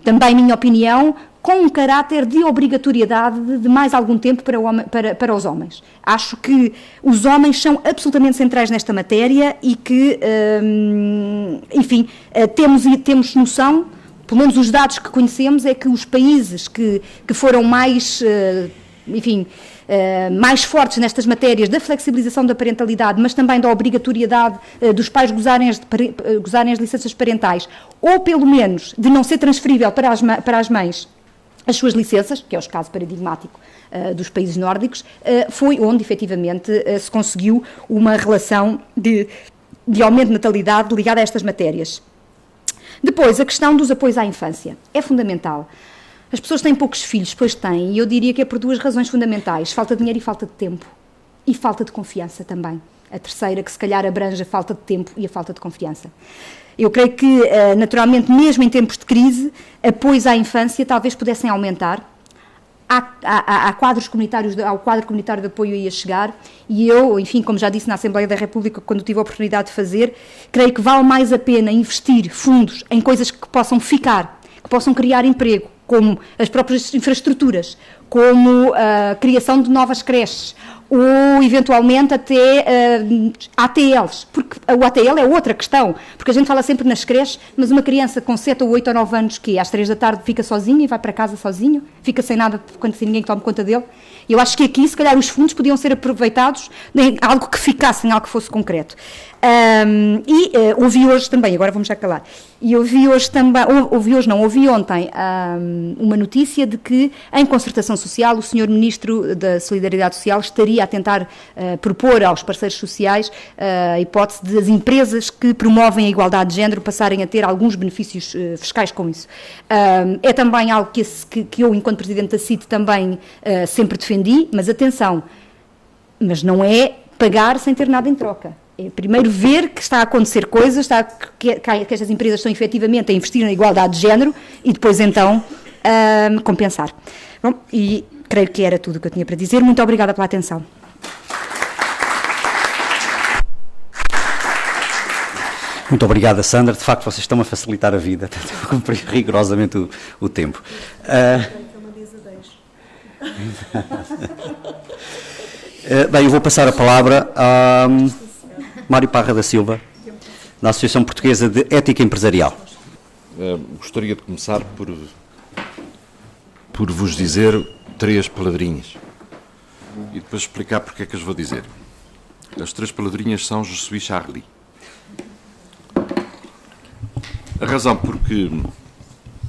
também minha opinião, com um caráter de obrigatoriedade de mais algum tempo para os homens. Acho que os homens são absolutamente centrais nesta matéria e que, enfim, temos noção, pelo menos os dados que conhecemos, é que os países que foram mais, mais fortes nestas matérias da flexibilização da parentalidade, mas também da obrigatoriedade dos pais gozarem as licenças parentais, ou pelo menos de não ser transferível para as mães as suas licenças, que é o caso paradigmático dos países nórdicos, foi onde efetivamente se conseguiu uma relação de aumento de natalidade ligada a estas matérias. Depois, a questão dos apoios à infância é fundamental. As pessoas têm poucos filhos, pois têm, e eu diria que é por duas razões fundamentais: falta de dinheiro e falta de tempo, e falta de confiança também. A terceira, que se calhar abrange a falta de tempo e a falta de confiança. Eu creio que, naturalmente, mesmo em tempos de crise, apoios à infância talvez pudessem aumentar. Há quadros comunitários, ao quadro comunitário de apoio ia chegar, e eu, enfim, como já disse na Assembleia da República, quando tive a oportunidade de fazer, creio que vale mais a pena investir fundos em coisas que possam ficar, que possam criar emprego, como as próprias infraestruturas, como a criação de novas creches, ou eventualmente até ATLs, porque o ATL é outra questão, porque a gente fala sempre nas creches, mas uma criança com 7 ou 8 ou 9 anos que às 3 da tarde fica sozinha e vai para casa sozinho, fica sem nada quando sem ninguém que tome conta dele. Eu acho que aqui, se calhar, os fundos podiam ser aproveitados em algo que ficasse, em algo que fosse concreto. Ouvi hoje também, agora vamos já calar, e ouvi ontem uma notícia de que, em concertação social, o Sr. Ministro da Solidariedade Social estaria a tentar propor aos parceiros sociais a hipótese das empresas que promovem a igualdade de género passarem a ter alguns benefícios fiscais com isso. É também algo que eu, enquanto Presidente da CIT, também sempre defendi, mas atenção, mas não é pagar sem ter nada em troca. É primeiro ver que está a acontecer coisas, que estas empresas estão efetivamente a investir na igualdade de género e depois então compensar. Bom, e creio que era tudo o que eu tinha para dizer. Muito obrigada pela atenção. Muito obrigada, Sandra. De facto, vocês estão a facilitar a vida. Estou a cumprir rigorosamente o tempo. Bem, eu vou passar a palavra a Mário Parra da Silva, da Associação Portuguesa de Ética Empresarial. Gostaria de começar por vos dizer 3 palavrinhas e depois explicar porque é que as vou dizer. As 3 palavrinhas são Je suis Charlie. A razão porque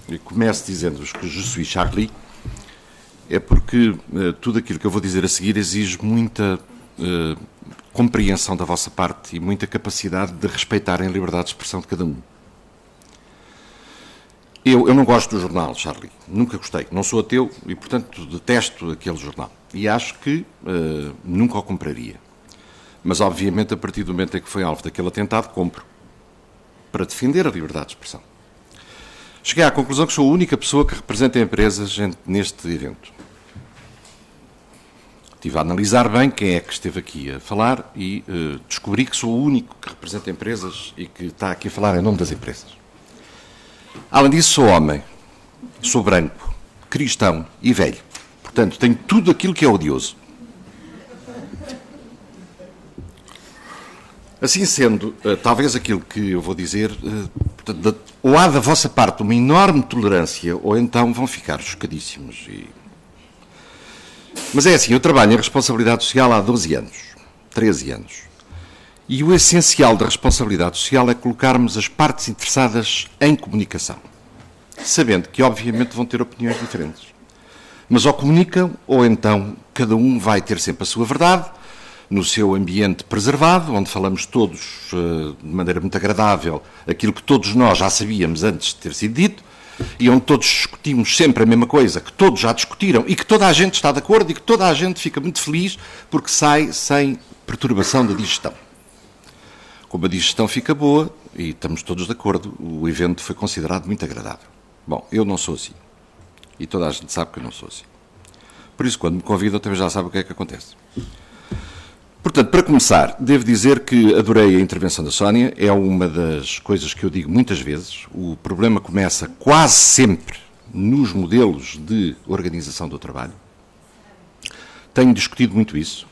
eu começo dizendo-vos que Je suis Charlie é porque tudo aquilo que eu vou dizer a seguir exige muita compreensão da vossa parte e muita capacidade de respeitarem a liberdade de expressão de cada um. Eu não gosto do jornal, Charlie. Nunca gostei. Não sou ateu e, portanto, detesto aquele jornal. E acho que nunca o compraria. Mas, obviamente, a partir do momento em que foi alvo daquele atentado, compro. Para defender a liberdade de expressão. Cheguei à conclusão que sou a única pessoa que representa empresas neste evento. Estive a analisar bem quem é que esteve aqui a falar e descobri que sou o único que representa empresas e que está aqui a falar em nome das empresas. Além disso, sou homem, sou branco, cristão e velho. Portanto, tenho tudo aquilo que é odioso. Assim sendo, talvez aquilo que eu vou dizer, ou há da vossa parte uma enorme tolerância, ou então vão ficar chocadíssimos. Mas é assim, eu trabalho em responsabilidade social há 12 anos, 13 anos. E o essencial da responsabilidade social é colocarmos as partes interessadas em comunicação, sabendo que, obviamente, vão ter opiniões diferentes. Mas ou comunicam, ou então cada um vai ter sempre a sua verdade, no seu ambiente preservado, onde falamos todos de maneira muito agradável aquilo que todos nós já sabíamos antes de ter sido dito, e onde todos discutimos sempre a mesma coisa, que todos já discutiram e que toda a gente está de acordo e que toda a gente fica muito feliz porque sai sem perturbação da digestão. Como a digestão fica boa e estamos todos de acordo, o evento foi considerado muito agradável. Bom, eu não sou assim. E toda a gente sabe que eu não sou assim. Por isso, quando me convidam, também já sabe o que é que acontece. Portanto, para começar, devo dizer que adorei a intervenção da Sónia. É uma das coisas que eu digo muitas vezes. O problema começa quase sempre nos modelos de organização do trabalho. Tenho discutido muito isso.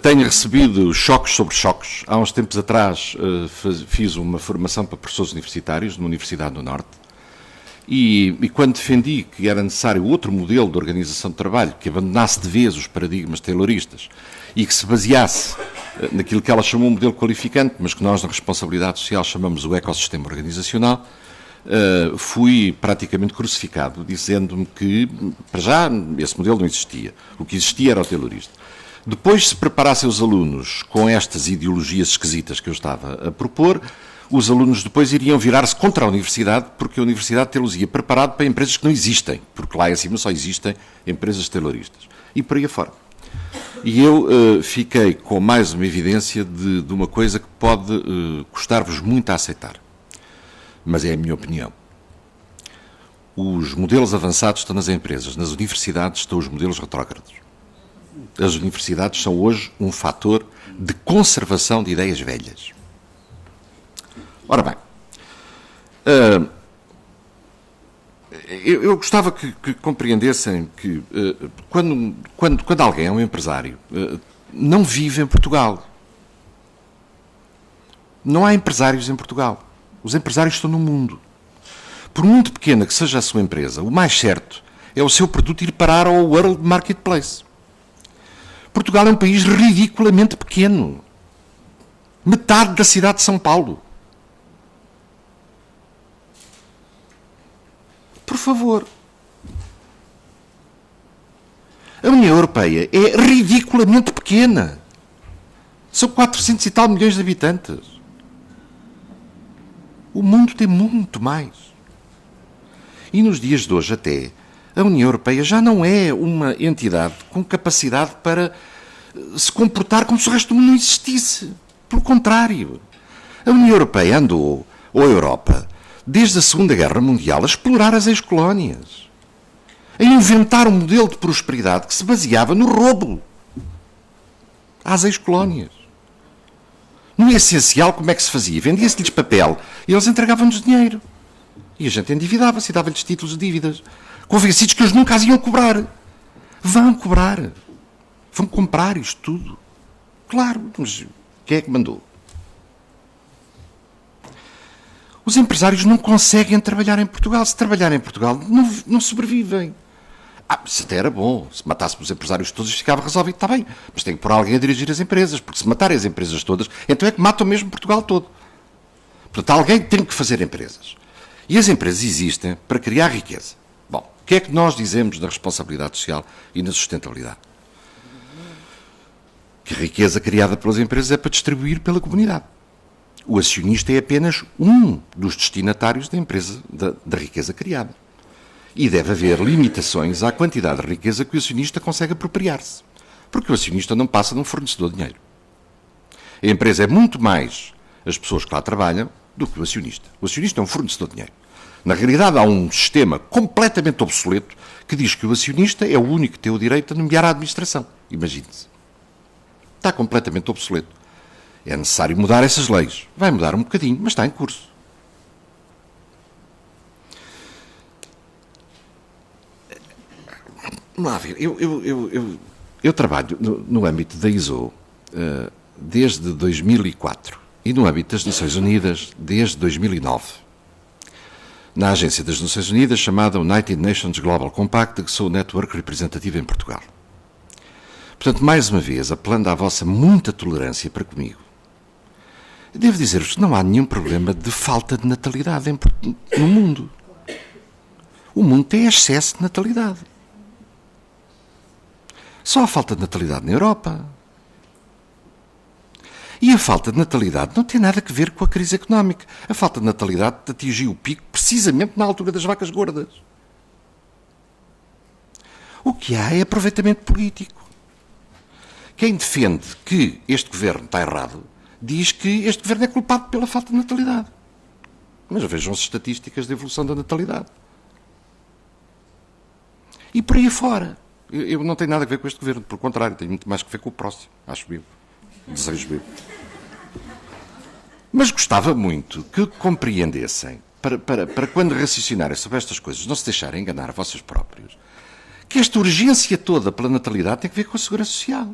Tenho recebido choques sobre choques. Há uns tempos atrás fiz uma formação para professores universitários numa Universidade do Norte e quando defendi que era necessário outro modelo de organização de trabalho, que abandonasse de vez os paradigmas tayloristas e que se baseasse naquilo que ela chamou um modelo qualificante, mas que nós na responsabilidade social chamamos o ecossistema organizacional, fui praticamente crucificado, dizendo-me que, para já, esse modelo não existia. O que existia era o taylorista. Depois, se preparassem os alunos com estas ideologias esquisitas que eu estava a propor, os alunos depois iriam virar-se contra a universidade, porque a universidade tê-los ia preparado para empresas que não existem, porque lá em cima só existem empresas tayloristas. E por aí afora. E eu fiquei com mais uma evidência de uma coisa que pode custar-vos muito a aceitar. Mas é a minha opinião. Os modelos avançados estão nas empresas, nas universidades estão os modelos retrógrados. As universidades são hoje um fator de conservação de ideias velhas. Ora bem, eu gostava que compreendessem que quando alguém é um empresário, não vive em Portugal. Não há empresários em Portugal. Os empresários estão no mundo. Por muito pequena que seja a sua empresa, o mais certo é o seu produto ir parar ao World Marketplace. Portugal é um país ridiculamente pequeno. Metade da cidade de São Paulo. Por favor. A União Europeia é ridiculamente pequena. São 400 e tal milhões de habitantes. O mundo tem muito mais. E nos dias de hoje até, a União Europeia já não é uma entidade com capacidade para se comportar como se o resto do mundo não existisse. Pelo contrário. A União Europeia andou, ou a Europa, desde a Segunda Guerra Mundial, a explorar as ex-colónias. A inventar um modelo de prosperidade que se baseava no roubo às ex-colónias. No essencial, como é que se fazia? Vendia-se-lhes papel e eles entregavam-nos dinheiro. E a gente endividava-se e dava-lhes títulos de dívidas, convencidos que eles nunca as iam cobrar. Vão cobrar. Vão comprar isto tudo. Claro, mas quem é que mandou? Os empresários não conseguem trabalhar em Portugal. Se trabalharem em Portugal, não sobrevivem. Se até era bom. Se matássemos os empresários todos, ficava resolvido. Está bem. Mas tem que pôr alguém a dirigir as empresas. Porque se matarem as empresas todas, então é que matam mesmo Portugal todo. Portanto, alguém tem que fazer empresas. E as empresas existem para criar riqueza. Bom, o que é que nós dizemos da responsabilidade social e na sustentabilidade? Que a riqueza criada pelas empresas é para distribuir pela comunidade. O acionista é apenas um dos destinatários da empresa, da riqueza criada. E deve haver limitações à quantidade de riqueza que o acionista consegue apropriar-se. Porque o acionista não passa de um fornecedor de dinheiro. A empresa é muito mais as pessoas que lá trabalham do que o acionista. O acionista é um fornecedor de dinheiro. Na realidade, há um sistema completamente obsoleto que diz que o acionista é o único que tem o direito a nomear a administração. Imagine-se. Está completamente obsoleto. É necessário mudar essas leis. Vai mudar um bocadinho, mas está em curso. Vamos lá ver. Eu trabalho no âmbito da ISO desde 2004 e no âmbito das Nações Unidas desde 2009. Na agência das Nações Unidas chamada United Nations Global Compact, que sou o network representativo em Portugal. Portanto, mais uma vez, apelando à vossa muita tolerância para comigo, devo dizer-vos que não há nenhum problema de falta de natalidade no mundo. O mundo tem excesso de natalidade. Só há falta de natalidade na Europa. E a falta de natalidade não tem nada a ver com a crise económica. A falta de natalidade atingiu o pico precisamente na altura das vacas gordas. O que há é aproveitamento político. Quem defende que este governo está errado diz que este governo é culpado pela falta de natalidade. Mas vejam as estatísticas de evolução da natalidade. E por aí fora. Eu não tenho nada a ver com este governo, pelo contrário, tenho muito mais a ver com o próximo, acho eu. Desejo eu. Mas gostava muito que compreendessem, para quando raciocinarem sobre estas coisas, não se deixarem enganar a vocês próprios, que esta urgência toda pela natalidade tem a ver com a segurança social.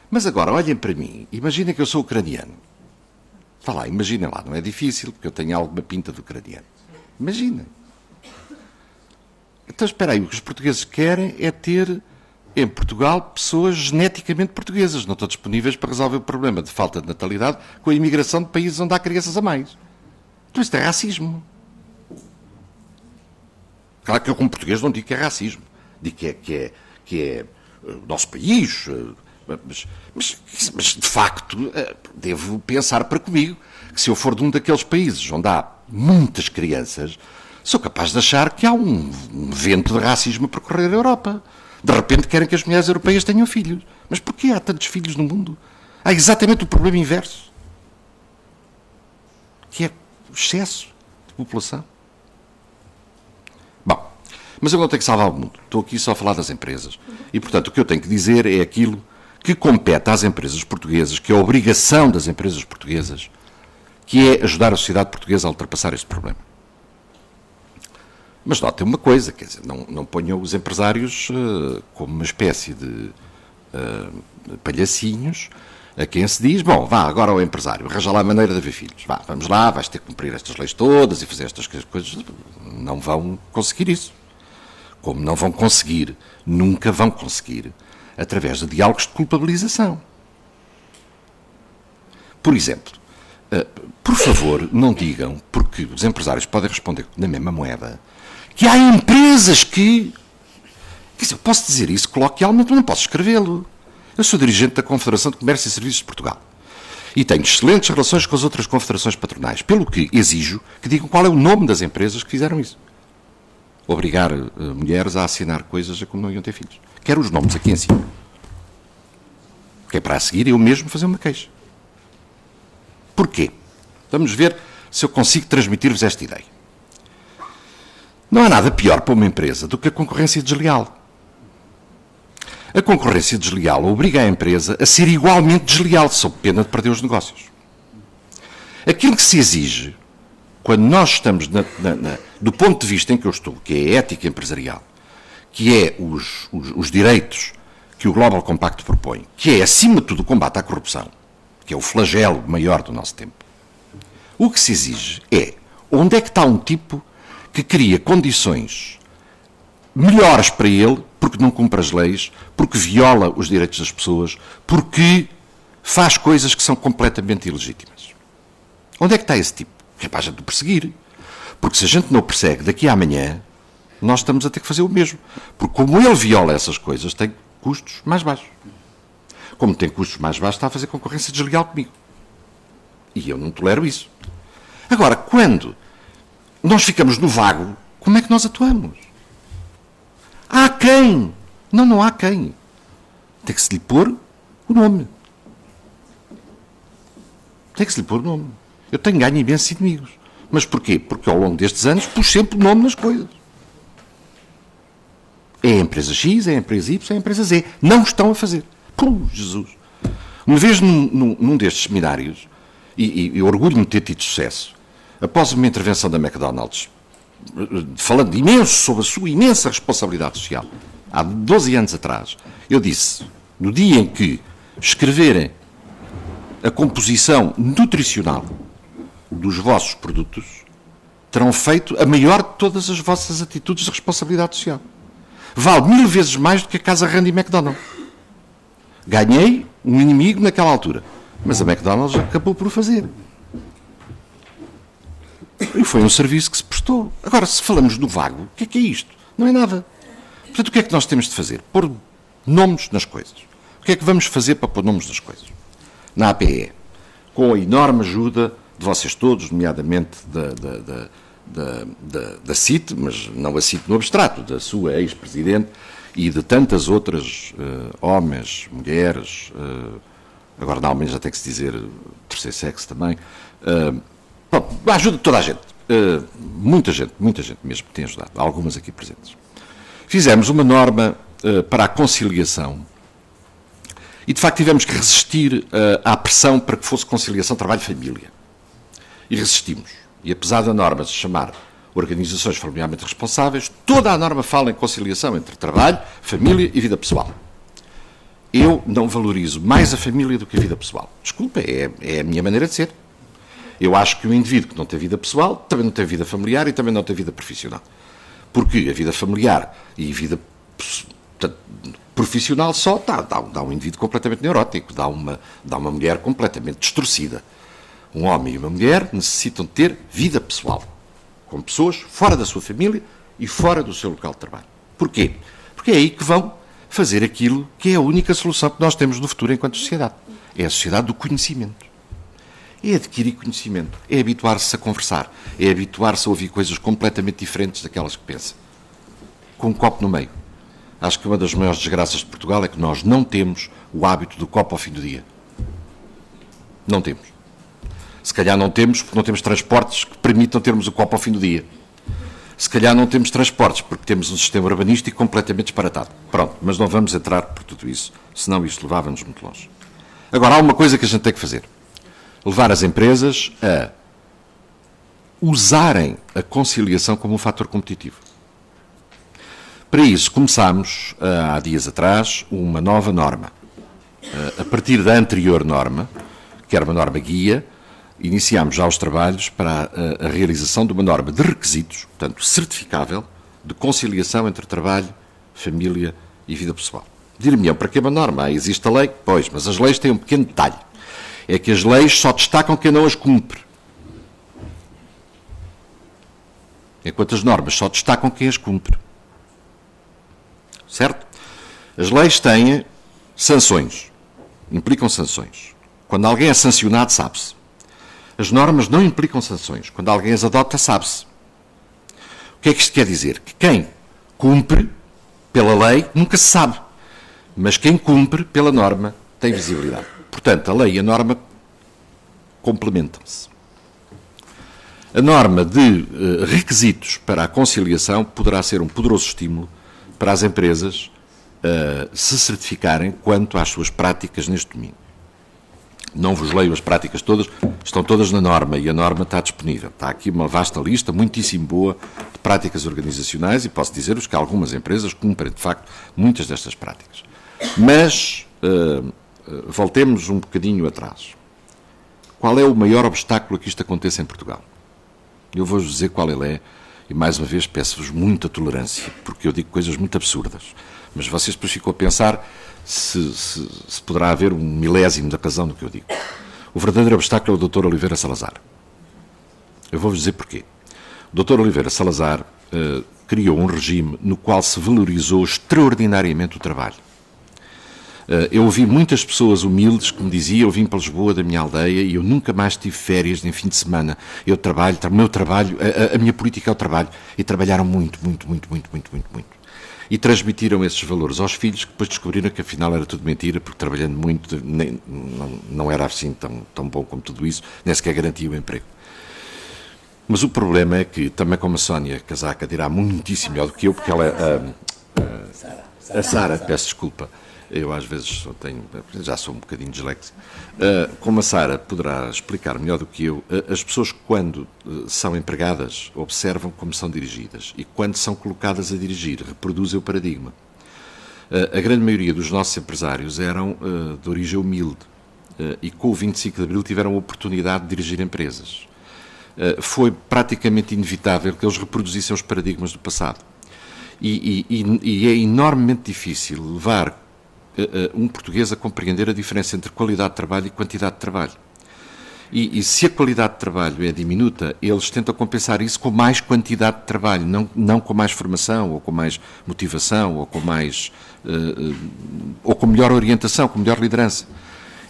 Mas agora, olhem para mim, imaginem que eu sou ucraniano. Vá lá, imaginem lá, não é difícil, porque eu tenho alguma pinta de ucraniano. Imaginem. Então, espera aí, o que os portugueses querem é ter, em Portugal, pessoas geneticamente portuguesas. Não estão disponíveis para resolver o problema de falta de natalidade com a imigração de países onde há crianças a mais. Então, isto é racismo. Claro que eu, como português, não digo que é racismo. Digo que é o nosso país. Mas, de facto, devo pensar para comigo que se eu for de um daqueles países onde há muitas crianças, sou capaz de achar que há um vento de racismo a percorrer a Europa. De repente querem que as mulheres europeias tenham filhos. Mas porquê há tantos filhos no mundo? Há exatamente o problema inverso, que é o excesso de população. Bom, mas eu não tenho que salvar o mundo. Estou aqui só a falar das empresas. E, portanto, o que eu tenho que dizer é aquilo que compete às empresas portuguesas, que é a obrigação das empresas portuguesas, que é ajudar a sociedade portuguesa a ultrapassar este problema. Mas notem uma coisa, quer dizer, não ponham os empresários como uma espécie de palhacinhos a quem se diz, bom, vá agora ao empresário, arranja lá a maneira de haver filhos. Vá, vamos lá, vais ter que cumprir estas leis todas e fazer estas coisas. Não vão conseguir isso. Como não vão conseguir, nunca vão conseguir, através de diálogos de culpabilização. Por exemplo, por favor, não digam, porque os empresários podem responder na mesma moeda, que há empresas que Quer dizer, eu posso dizer isso coloquialmente, mas não posso escrevê-lo. Eu sou dirigente da Confederação de Comércio e Serviços de Portugal. E tenho excelentes relações com as outras confederações patronais, pelo que exijo que digam qual é o nome das empresas que fizeram isso. Obrigar mulheres a assinar coisas a como não iam ter filhos. Quero os nomes aqui em cima. Que é para a seguir eu mesmo fazer uma queixa. Porquê? Vamos ver se eu consigo transmitir-vos esta ideia. Não há nada pior para uma empresa do que a concorrência desleal. A concorrência desleal obriga a empresa a ser igualmente desleal, sob pena de perder os negócios. Aquilo que se exige, quando nós estamos do ponto de vista em que eu estou, que é a ética empresarial, que é os direitos que o Global Compact propõe, que é, acima de tudo, o combate à corrupção, que é o flagelo maior do nosso tempo, o que se exige é onde é que está um tipo que cria condições melhores para ele, porque não cumpre as leis, porque viola os direitos das pessoas, porque faz coisas que são completamente ilegítimas. Onde é que está esse tipo? É para a gente o perseguir. Porque se a gente não o persegue daqui a amanhã, nós estamos a ter que fazer o mesmo. Porque como ele viola essas coisas, tem custos mais baixos. Como tem custos mais baixos, está a fazer concorrência desleal comigo. E eu não tolero isso. Agora, quando nós ficamos no vago, como é que nós atuamos? Há quem? Não há quem. Tem que se lhe pôr o nome. Tem que se lhe pôr o nome. Eu tenho ganho imensos inimigos. Mas porquê? Porque ao longo destes anos pus sempre o nome nas coisas. É a empresa X, é a empresa Y, é a empresa Z. Não estão a fazer. Pô, Jesus. Uma vez num destes seminários, e eu orgulho-me de ter tido sucesso, após uma intervenção da McDonald's, falando imenso sobre a sua imensa responsabilidade social, há 12 anos atrás, eu disse, no dia em que escreverem a composição nutricional dos vossos produtos, terão feito a maior de todas as vossas atitudes de responsabilidade social. Vale 1000 vezes mais do que a casa Randy McDonald. Ganhei um inimigo naquela altura, mas a McDonald's acabou por o fazer. E foi um serviço que se prestou. Agora, se falamos do vago, o que é isto? Não é nada. Portanto, o que é que nós temos de fazer? Pôr nomes nas coisas. O que é que vamos fazer para pôr nomes nas coisas? Na APE, com a enorme ajuda de vocês todos, nomeadamente da CIT, mas não a CIT no abstrato, da sua ex-presidente e de tantas outras homens, mulheres, agora na Alemanha já tem que se dizer terceiro sexo também, a ajuda de toda a gente, muita gente mesmo que tem ajudado, algumas aqui presentes. Fizemos uma norma para a conciliação e, de facto, tivemos que resistir à pressão para que fosse conciliação trabalho-família. E resistimos. E apesar da norma se chamar organizações familiarmente responsáveis, toda a norma fala em conciliação entre trabalho, família e vida pessoal. Eu não valorizo mais a família do que a vida pessoal. Desculpa, é a minha maneira de ser. Eu acho que o indivíduo que não tem vida pessoal também não tem vida familiar e também não tem vida profissional. Porque a vida familiar e a vida profissional só dá um indivíduo completamente neurótico, dá uma mulher completamente distorcida. Um homem e uma mulher necessitam ter vida pessoal, com pessoas fora da sua família e fora do seu local de trabalho. Porquê? Porque é aí que vão fazer aquilo que é a única solução que nós temos no futuro enquanto sociedade. É a sociedade do conhecimento. É adquirir conhecimento, é habituar-se a conversar, é habituar-se a ouvir coisas completamente diferentes daquelas que pensa. Com um copo no meio. Acho que uma das maiores desgraças de Portugal é que nós não temos o hábito do copo ao fim do dia. Não temos. Se calhar não temos porque não temos transportes que permitam termos o copo ao fim do dia. Se calhar não temos transportes porque temos um sistema urbanístico completamente disparatado. Pronto, mas não vamos entrar por tudo isso, senão isto levava-nos muito longe. Agora, há uma coisa que a gente tem que fazer. Levar as empresas a usarem a conciliação como um fator competitivo. Para isso, começámos, há dias atrás, uma nova norma. A partir da anterior norma, que era uma norma guia, iniciámos já os trabalhos para a realização de uma norma de requisitos, portanto, certificável, de conciliação entre trabalho, família e vida pessoal. Dir-me-ão, para que uma norma? Existe a lei? Pois, mas as leis têm um pequeno detalhe. É que as leis só destacam quem não as cumpre. Enquanto as normas só destacam quem as cumpre. certo? As leis têm sanções, implicam sanções. Quando alguém é sancionado, sabe-se. As normas não implicam sanções. Quando alguém as adota, sabe-se. O que é que isto quer dizer? Que quem cumpre pela lei nunca se sabe, mas quem cumpre pela norma tem visibilidade. Portanto, a lei e a norma complementam-se. A norma de requisitos para a conciliação poderá ser um poderoso estímulo para as empresas se certificarem quanto às suas práticas neste domínio. Não vos leio as práticas todas, estão todas na norma e a norma está disponível. Está aqui uma vasta lista, muitíssimo boa, de práticas organizacionais e posso dizer-vos que algumas empresas cumprem, de facto, muitas destas práticas. Mas, voltemos um bocadinho atrás. Qual é o maior obstáculo a que isto aconteça em Portugal? Eu vou-vos dizer qual ele é e, mais uma vez, peço-vos muita tolerância, porque eu digo coisas muito absurdas. Mas vocês depois ficam a pensar se poderá haver um milésimo da razão do que eu digo. O verdadeiro obstáculo é o Dr. Oliveira Salazar. Eu vou-vos dizer porquê. O Dr. Oliveira Salazar criou um regime no qual se valorizou extraordinariamente o trabalho. Eu ouvi muitas pessoas humildes que me diziam: eu vim para Lisboa da minha aldeia e eu nunca mais tive férias nem fim de semana. Eu trabalho, a minha política é o trabalho. E trabalharam muito. E transmitiram esses valores aos filhos, que depois descobriram que afinal era tudo mentira, porque trabalhando muito não era assim tão bom como tudo isso, nem sequer garantia o emprego. Mas o problema é que, também como a Sónia Casaca dirá muitíssimo melhor do que eu, porque ela a Sara, peço desculpa, eu às vezes já sou um bocadinho disléxico, como a Sara poderá explicar melhor do que eu, as pessoas quando são empregadas observam como são dirigidas e quando são colocadas a dirigir reproduzem o paradigma. A grande maioria dos nossos empresários eram de origem humilde e com o 25 de Abril tiveram a oportunidade de dirigir empresas. Foi praticamente inevitável que eles reproduzissem os paradigmas do passado. E é enormemente difícil levar um português a compreender a diferença entre qualidade de trabalho e quantidade de trabalho. E se a qualidade de trabalho é diminuta, eles tentam compensar isso com mais quantidade de trabalho, não com mais formação, ou com mais motivação, ou com mais ou com melhor orientação, com melhor liderança.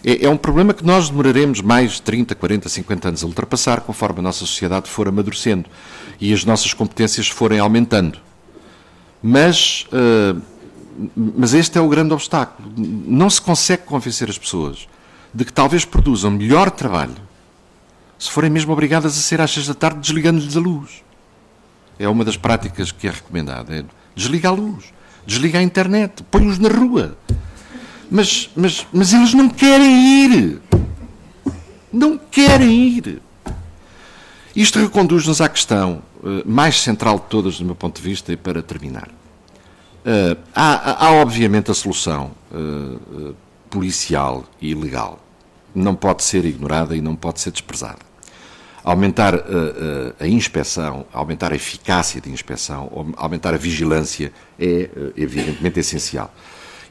É um problema que nós demoraremos mais 30, 40, 50 anos a ultrapassar, conforme a nossa sociedade for amadurecendo e as nossas competências forem aumentando. Mas este é o grande obstáculo. Não se consegue convencer as pessoas de que talvez produzam melhor trabalho se forem mesmo obrigadas a ser às 6 da tarde desligando-lhes a luz. É uma das práticas que é recomendada. É desliga a luz, desliga a internet, põe-os na rua. Mas eles não querem ir. Não querem ir. Isto reconduz-nos à questão mais central de todas, do meu ponto de vista, e para terminar. Há obviamente a solução policial e legal. Não pode ser ignorada e não pode ser desprezada. Aumentar a inspeção, aumentar a eficácia de inspeção, aumentar a vigilância é evidentemente essencial.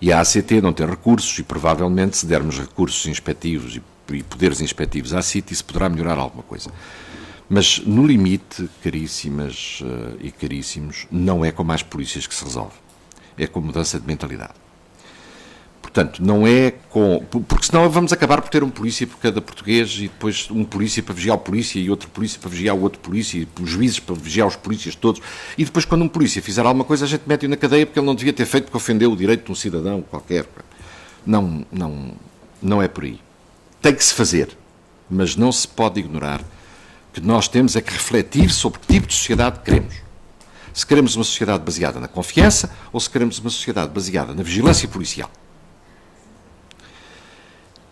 E a ACT não tem recursos e provavelmente se dermos recursos inspectivos e poderes inspectivos à CIT isso poderá melhorar alguma coisa. Mas no limite, caríssimas e caríssimos, não é com mais polícias que se resolve. É com mudança de mentalidade. Portanto, não é com... Porque senão vamos acabar por ter um polícia por cada português e depois um polícia para vigiar o polícia e outro polícia para vigiar o outro polícia e os juízes para vigiar os polícias todos. E depois, quando um polícia fizer alguma coisa, a gente mete-o na cadeia porque ele não devia ter feito porque ofendeu o direito de um cidadão qualquer. Não é por aí. Tem que se fazer, mas não se pode ignorar que nós temos é que refletir sobre que tipo de sociedade queremos. Se queremos uma sociedade baseada na confiança ou se queremos uma sociedade baseada na vigilância policial.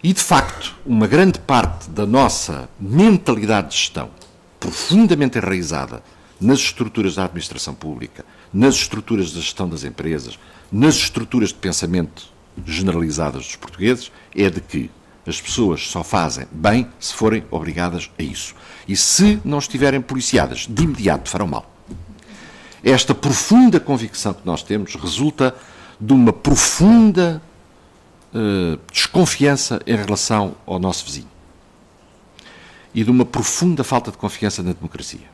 E, de facto, uma grande parte da nossa mentalidade de gestão, profundamente enraizada nas estruturas da administração pública, nas estruturas da gestão das empresas, nas estruturas de pensamento generalizadas dos portugueses, é de que as pessoas só fazem bem se forem obrigadas a isso. E se não estiverem policiadas, de imediato farão mal. Esta profunda convicção que nós temos resulta de uma profunda desconfiança em relação ao nosso vizinho e de uma profunda falta de confiança na democracia.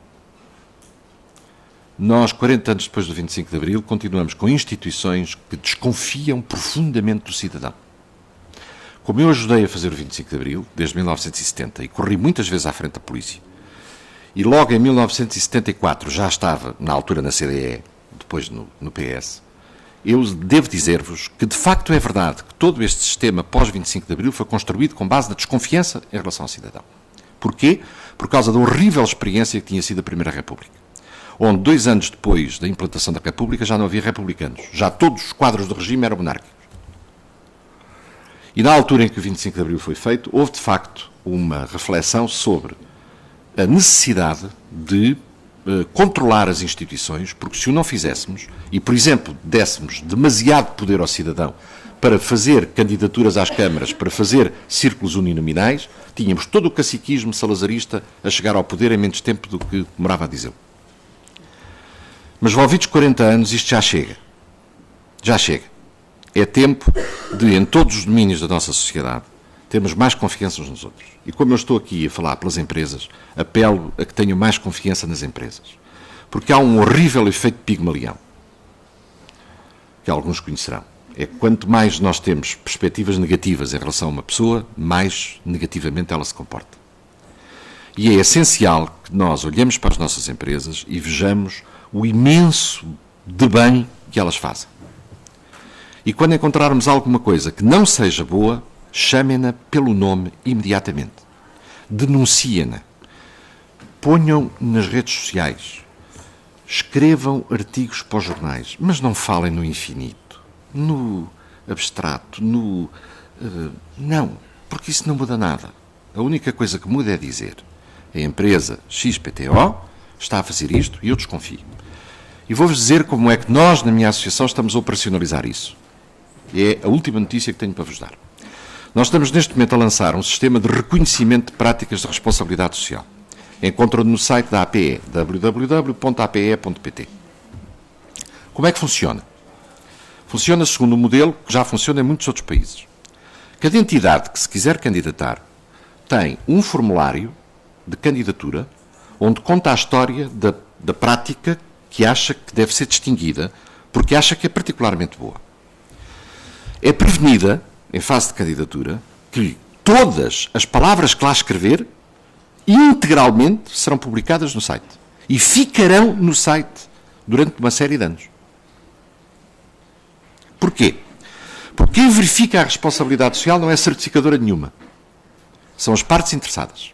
Nós, 40 anos depois do 25 de Abril, continuamos com instituições que desconfiam profundamente do cidadão. Como eu ajudei a fazer o 25 de Abril, desde 1970, e corri muitas vezes à frente da polícia, e logo em 1974 já estava, na altura na CDE, depois no PS, eu devo dizer-vos que de facto é verdade que todo este sistema pós-25 de Abril foi construído com base na desconfiança em relação ao cidadão. Porquê? Por causa da horrível experiência que tinha sido a Primeira República, onde 2 anos depois da implantação da República já não havia republicanos, já todos os quadros do regime eram monárquicos. E na altura em que o 25 de Abril foi feito, houve de facto uma reflexão sobre a necessidade de controlar as instituições, porque se o não fizéssemos, e por exemplo dessemos demasiado poder ao cidadão para fazer candidaturas às câmaras, para fazer círculos uninominais, tínhamos todo o caciquismo salazarista a chegar ao poder em menos tempo do que demorava a dizê-lo. Mas envolvidos 40 anos, isto já chega. Já chega. É tempo de, em todos os domínios da nossa sociedade, termos mais confiança uns nos outros. E como eu estou aqui a falar pelas empresas, apelo a que tenham mais confiança nas empresas. Porque há um horrível efeito Pigmalião, que alguns conhecerão. É que quanto mais nós temos perspectivas negativas em relação a uma pessoa, mais negativamente ela se comporta. E é essencial que nós olhemos para as nossas empresas e vejamos o imenso de bem que elas fazem. E quando encontrarmos alguma coisa que não seja boa, chamem-na pelo nome imediatamente. Denunciem-na. Ponham nas redes sociais. Escrevam artigos para os jornais, mas não falem no infinito, no abstrato, não, porque isso não muda nada. A única coisa que muda é dizer: a empresa XPTO está a fazer isto e eu desconfio. E vou-vos dizer como é que nós, na minha associação, estamos a operacionalizar isso. É a última notícia que tenho para vos dar. Nós estamos neste momento a lançar um sistema de reconhecimento de práticas de responsabilidade social. Encontram-no no site da APE, www.ape.pt. Como é que funciona? Funciona segundo um modelo que já funciona em muitos outros países. Cada entidade que se quiser candidatar tem um formulário de candidatura onde conta a história da prática que acha que deve ser distinguida, porque acha que é particularmente boa. É prevenida, em fase de candidatura, que todas as palavras que lá escrever integralmente serão publicadas no site. E ficarão no site durante uma série de anos. Porquê? Porque quem verifica a responsabilidade social não é certificadora nenhuma. São as partes interessadas.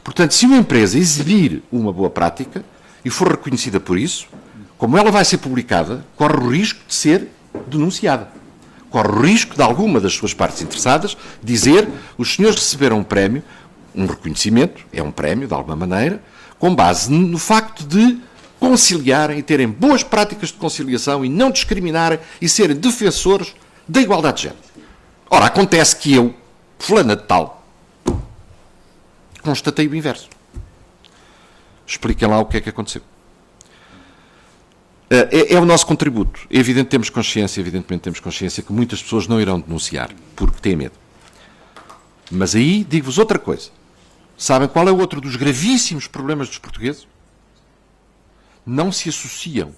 Portanto, se uma empresa exibir uma boa prática e for reconhecida por isso, como ela vai ser publicada, corre o risco de ser denunciada. Corre o risco de alguma das suas partes interessadas dizer: os senhores receberam um prémio, um reconhecimento, é um prémio de alguma maneira, com base no facto de conciliarem e terem boas práticas de conciliação e não discriminarem e serem defensores da igualdade de género. Ora, acontece que eu, fulana de tal, constatei o inverso. Expliquem lá o que é que aconteceu. É o nosso contributo. Evidentemente temos consciência que muitas pessoas não irão denunciar, porque têm medo. Mas aí digo-vos outra coisa. Sabem qual é o outro dos gravíssimos problemas dos portugueses? Não se associam.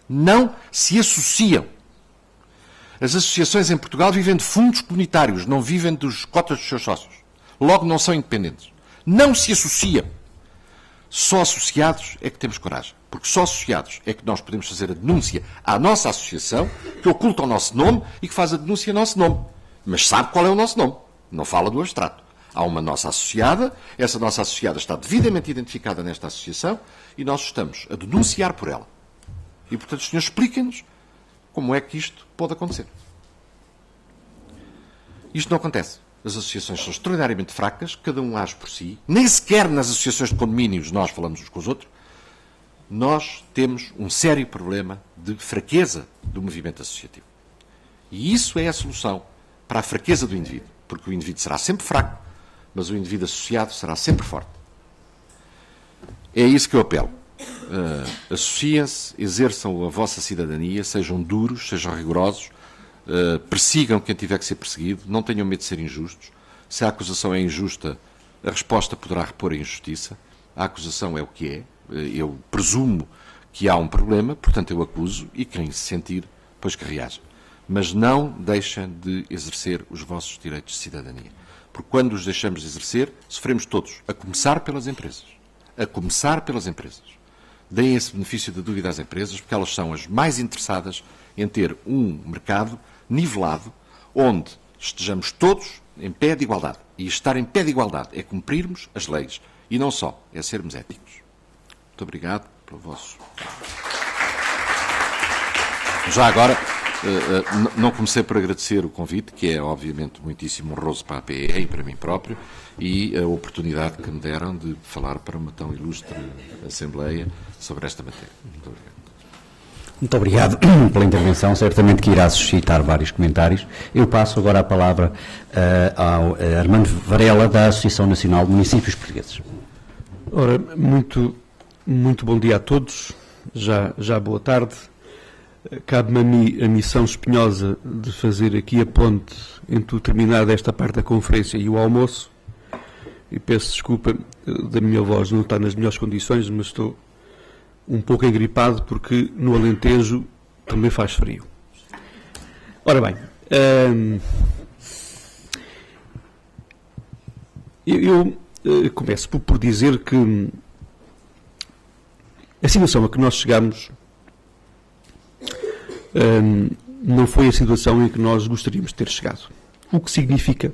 Não se associam. As associações em Portugal vivem de fundos comunitários, não vivem dos cotas dos seus sócios. Logo, não são independentes. Não se associam. Só associados é que temos coragem. Porque só associados é que nós podemos fazer a denúncia à nossa associação, que oculta o nosso nome e que faz a denúncia em nosso nome. Mas sabe qual é o nosso nome. Não fala do abstrato. Há uma nossa associada, essa nossa associada está devidamente identificada nesta associação e nós estamos a denunciar por ela. E, portanto, os senhores expliquem-nos como é que isto pode acontecer. Isto não acontece. As associações são extraordinariamente fracas, cada um age por si. Nem sequer nas associações de condomínios nós falamos uns com os outros. Nós temos um sério problema de fraqueza do movimento associativo. E isso é a solução para a fraqueza do indivíduo. Porque o indivíduo será sempre fraco, mas o indivíduo associado será sempre forte. É isso que eu apelo. Associem-se, exerçam a vossa cidadania, sejam duros, sejam rigorosos, persigam quem tiver que ser perseguido, não tenham medo de ser injustos. Se a acusação é injusta, a resposta poderá repor a injustiça. A acusação é o que é, Eu presumo que há um problema, portanto eu acuso, e quem se sentir, pois que reaja. Mas não deixem de exercer os vossos direitos de cidadania. Porque quando os deixamos de exercer, sofremos todos, a começar pelas empresas. A começar pelas empresas. Deem esse benefício da dúvida às empresas, porque elas são as mais interessadas em ter um mercado nivelado, onde estejamos todos em pé de igualdade. E estar em pé de igualdade é cumprirmos as leis. E não só, é sermos éticos. Muito obrigado pelo vosso... Já agora, não comecei por agradecer o convite, que é obviamente muitíssimo honroso para a PE e para mim próprio, e a oportunidade que me deram de falar para uma tão ilustre Assembleia sobre esta matéria. Muito obrigado. Muito obrigado pela intervenção, certamente que irá suscitar vários comentários. Eu passo agora a palavra ao Armando Varela, da Associação Nacional de Municípios Portugueses. Ora, muito bom dia a todos, já boa tarde. Cabe-me a mim a missão espinhosa de fazer aqui a ponte entre o terminar desta parte da conferência e o almoço, e peço desculpa da minha voz não estar nas melhores condições, mas estou um pouco engripado porque no Alentejo também faz frio. Ora bem, eu começo por dizer que a situação a que nós chegamos não foi a situação em que nós gostaríamos de ter chegado. O que significa,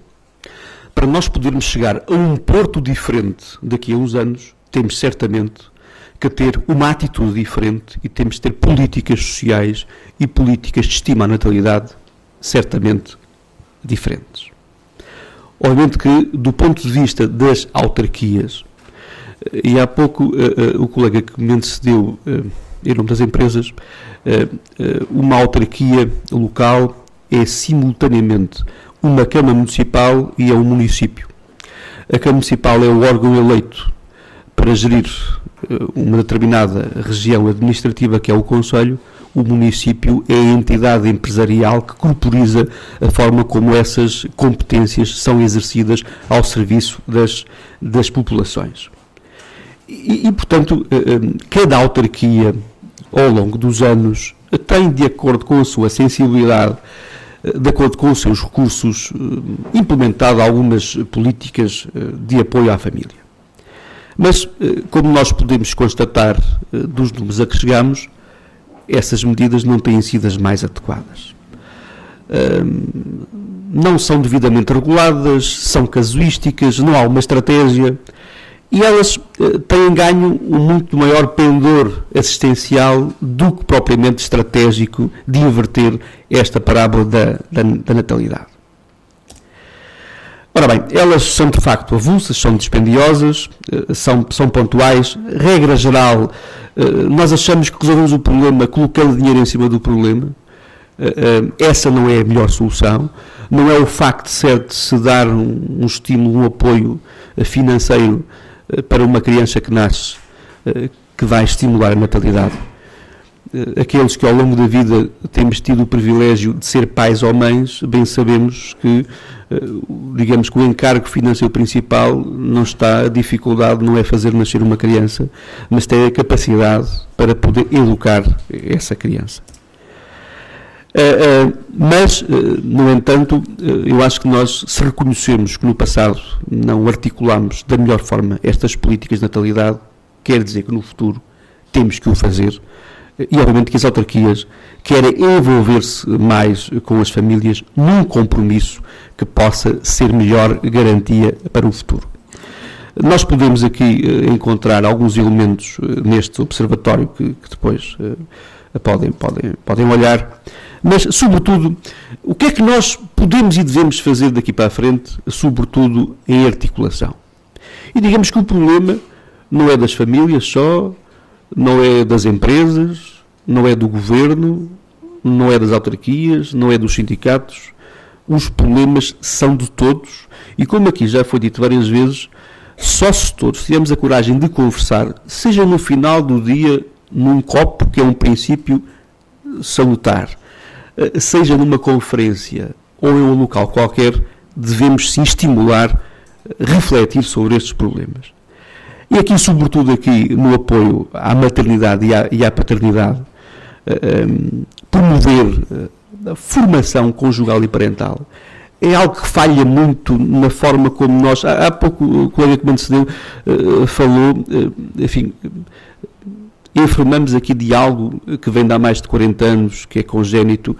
para nós podermos chegar a um porto diferente daqui a uns anos, temos certamente que ter uma atitude diferente e temos de ter políticas sociais e políticas de estima à natalidade certamente diferentes. Obviamente que, do ponto de vista das autarquias, e há pouco o colega que me antecedeu, em nome das empresas, uma autarquia local é simultaneamente uma Câmara Municipal e é um município. A Câmara Municipal é o órgão eleito para gerir uma determinada região administrativa, que é o Conselho. O município é a entidade empresarial que corporiza a forma como essas competências são exercidas ao serviço das populações. E, portanto, cada autarquia, ao longo dos anos, tem, de acordo com a sua sensibilidade, de acordo com os seus recursos, implementado algumas políticas de apoio à família. Mas, como nós podemos constatar dos números a que chegamos, essas medidas não têm sido as mais adequadas. Não são devidamente reguladas, são casuísticas, não há uma estratégia, e elas têm ganho um muito maior pendor assistencial do que propriamente estratégico de inverter esta parábola da natalidade. Ora bem, elas são de facto avulsas, são dispendiosas, são pontuais. Regra geral, nós achamos que resolvemos o problema colocando dinheiro em cima do problema. Essa não é a melhor solução. Não é o facto de se dar um estímulo, um apoio financeiro para uma criança que nasce que vai estimular a natalidade. Aqueles que ao longo da vida temos tido o privilégio de ser pais ou mães, bem sabemos que, digamos que o encargo financeiro principal não está, a dificuldade não é fazer nascer uma criança, mas ter a capacidade para poder educar essa criança. Mas, no entanto, eu acho que nós, se reconhecemos que no passado não articulamos da melhor forma estas políticas de natalidade, quer dizer que no futuro temos que o fazer, e obviamente que as autarquias querem envolver-se mais com as famílias num compromisso que possa ser melhor garantia para o futuro. Nós podemos aqui encontrar alguns elementos neste observatório que depois podem olhar, mas, sobretudo, o que é que nós podemos e devemos fazer daqui para a frente, sobretudo em articulação? E digamos que o problema não é das famílias só, não é das empresas, não é do governo, não é das autarquias, não é dos sindicatos. Os problemas são de todos e, como aqui já foi dito várias vezes, só se todos tivermos a coragem de conversar, seja no final do dia, num copo, que é um princípio salutar, seja numa conferência ou em um local qualquer, devemos sim estimular, refletir sobre estes problemas. E aqui, sobretudo aqui, no apoio à maternidade e à paternidade, promover a formação conjugal e parental é algo que falha muito na forma como nós... Há pouco o colega que me antecedeu falou, enfim... Informamos aqui de algo que vem de há mais de 40 anos, que é congénito.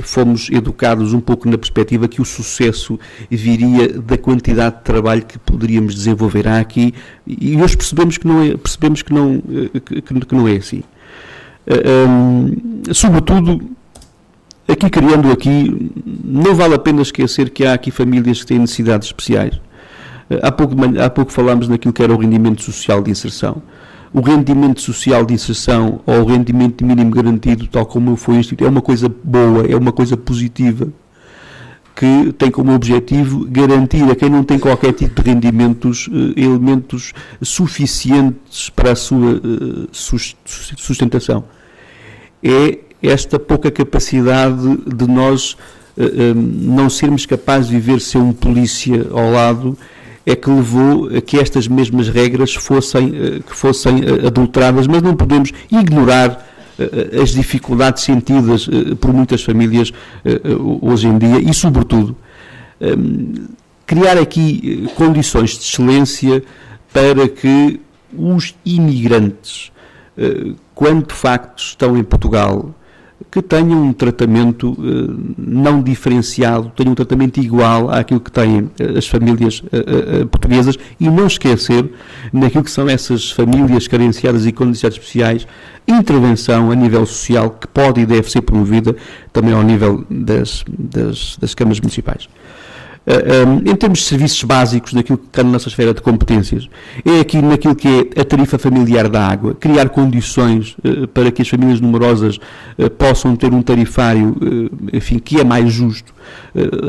Fomos educados um pouco na perspectiva que o sucesso viria da quantidade de trabalho que poderíamos desenvolver aqui, e hoje percebemos que não é assim. Sobretudo, não vale a pena esquecer que há aqui famílias que têm necessidades especiais. Há pouco falámos naquilo que era o rendimento social de inserção. O rendimento social de inserção ou o rendimento mínimo garantido, tal como foi instituído, é uma coisa boa, é uma coisa positiva, que tem como objetivo garantir a quem não tem qualquer tipo de rendimentos elementos suficientes para a sua sustentação. É esta pouca capacidade de nós não sermos capazes de viver sem um polícia ao lado, é que levou a que estas mesmas regras fossem adulteradas, mas não podemos ignorar as dificuldades sentidas por muitas famílias hoje em dia e, sobretudo, criar aqui condições de excelência para que os imigrantes, quando de facto estão em Portugal, que tenham um tratamento não diferenciado, tenham um tratamento igual àquilo que têm as famílias portuguesas, e não esquecer naquilo que são essas famílias carenciadas e com necessidades especiais, intervenção a nível social que pode e deve ser promovida também ao nível das câmaras municipais. Em termos de serviços básicos, naquilo que está na nossa esfera de competências, é aqui naquilo que é a tarifa familiar da água, criar condições para que as famílias numerosas possam ter um tarifário, enfim, que é mais justo.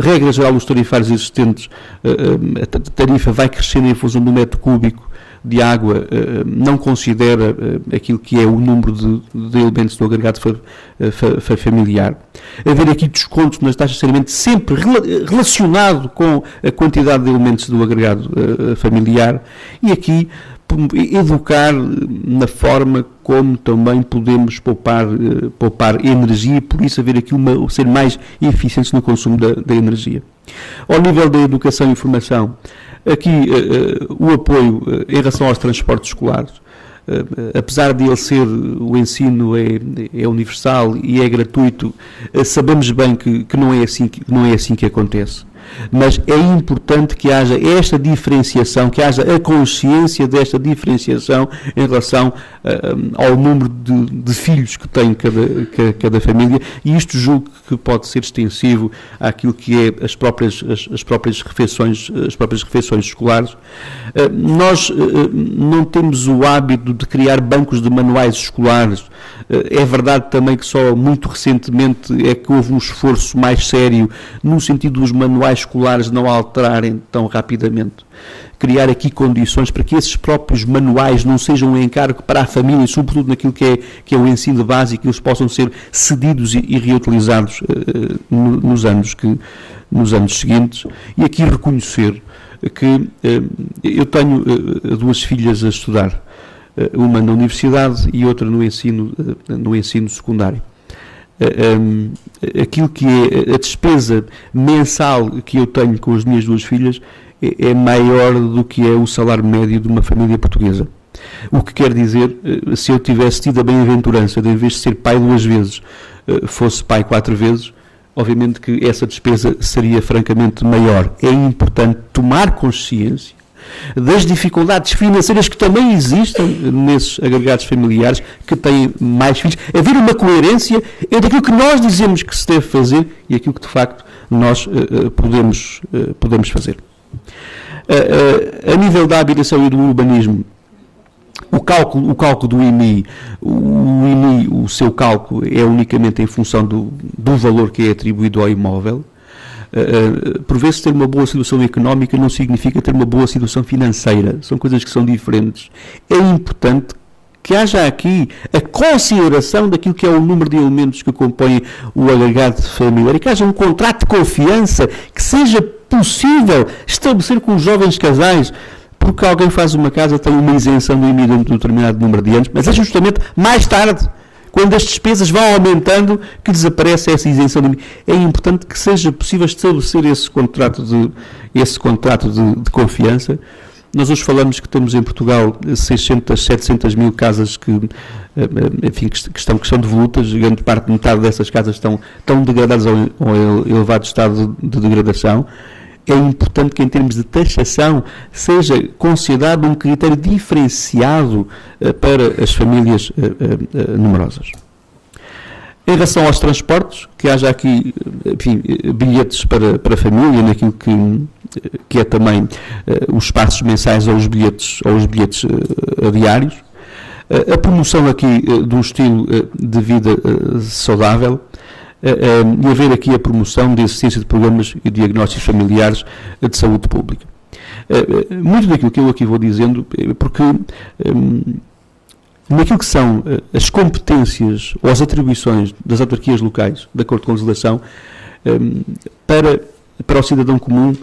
Regra geral, os tarifários existentes, a tarifa vai crescendo em função do metro cúbico de água, não considera aquilo que é o número de elementos do agregado familiar. Haver aqui descontos nas taxas de saneamento sempre relacionado com a quantidade de elementos do agregado familiar, e aqui educar na forma como também podemos poupar energia, e por isso haver aqui ser mais eficientes no consumo da energia. Ao nível da educação e informação, aqui o apoio em relação aos transportes escolares, apesar de ele ser, o ensino é universal e é gratuito, sabemos bem que não é assim que acontece. Mas é importante que haja esta diferenciação, que haja a consciência desta diferenciação em relação ao número de filhos que tem cada família, e isto julgo que pode ser extensivo àquilo que é as próprias refeições escolares. Nós não temos o hábito de criar bancos de manuais escolares. É verdade também que só muito recentemente é que houve um esforço mais sério no sentido dos manuais escolares não alterarem tão rapidamente. Criar aqui condições para que esses próprios manuais não sejam um encargo para a família, sobretudo naquilo que é o ensino básico, e eles possam ser cedidos e reutilizados nos anos seguintes. E aqui reconhecer que eu tenho duas filhas a estudar, uma na universidade e outra no ensino secundário. Aquilo que é a despesa mensal que eu tenho com as minhas duas filhas é maior do que é o salário médio de uma família portuguesa. O que quer dizer, se eu tivesse tido a bem-aventurança de, em vez de ser pai 2 vezes, fosse pai 4 vezes, obviamente que essa despesa seria francamente maior. É importante tomar consciência das dificuldades financeiras que também existem nesses agregados familiares que têm mais filhos, haver uma coerência entre aquilo que nós dizemos que se deve fazer e aquilo que de facto nós podemos fazer. A nível da habitação e do urbanismo, o cálculo do IMI, o seu cálculo é unicamente em função do valor que é atribuído ao imóvel. Por vezes ter uma boa situação económica não significa ter uma boa situação financeira, são coisas que são diferentes. É importante que haja aqui a consideração daquilo que é o número de elementos que compõem o agregado familiar, e que haja um contrato de confiança, que seja possível estabelecer com os jovens casais, porque alguém faz uma casa, tem uma isenção do IMI dentro de um determinado número de anos, mas é justamente mais tarde, quando as despesas vão aumentando, que desaparece essa isenção do IMI. É importante que seja possível estabelecer esse contrato de confiança. Nós hoje falamos que temos em Portugal 600, 700 mil casas que estão devolutas, grande parte, metade dessas casas estão degradadas a um elevado estado de degradação. É importante que, em termos de taxação, seja considerado um critério diferenciado para as famílias numerosas. Em relação aos transportes, que haja aqui, enfim, bilhetes para a família, naquilo que é também os passos mensais ou os bilhetes diários. A promoção aqui de um estilo de vida saudável, e haver aqui a promoção da existência de programas e diagnósticos familiares de saúde pública. Muito daquilo que eu aqui vou dizendo, porque naquilo que são as competências ou as atribuições das autarquias locais, de acordo com a legislação, para o cidadão comum,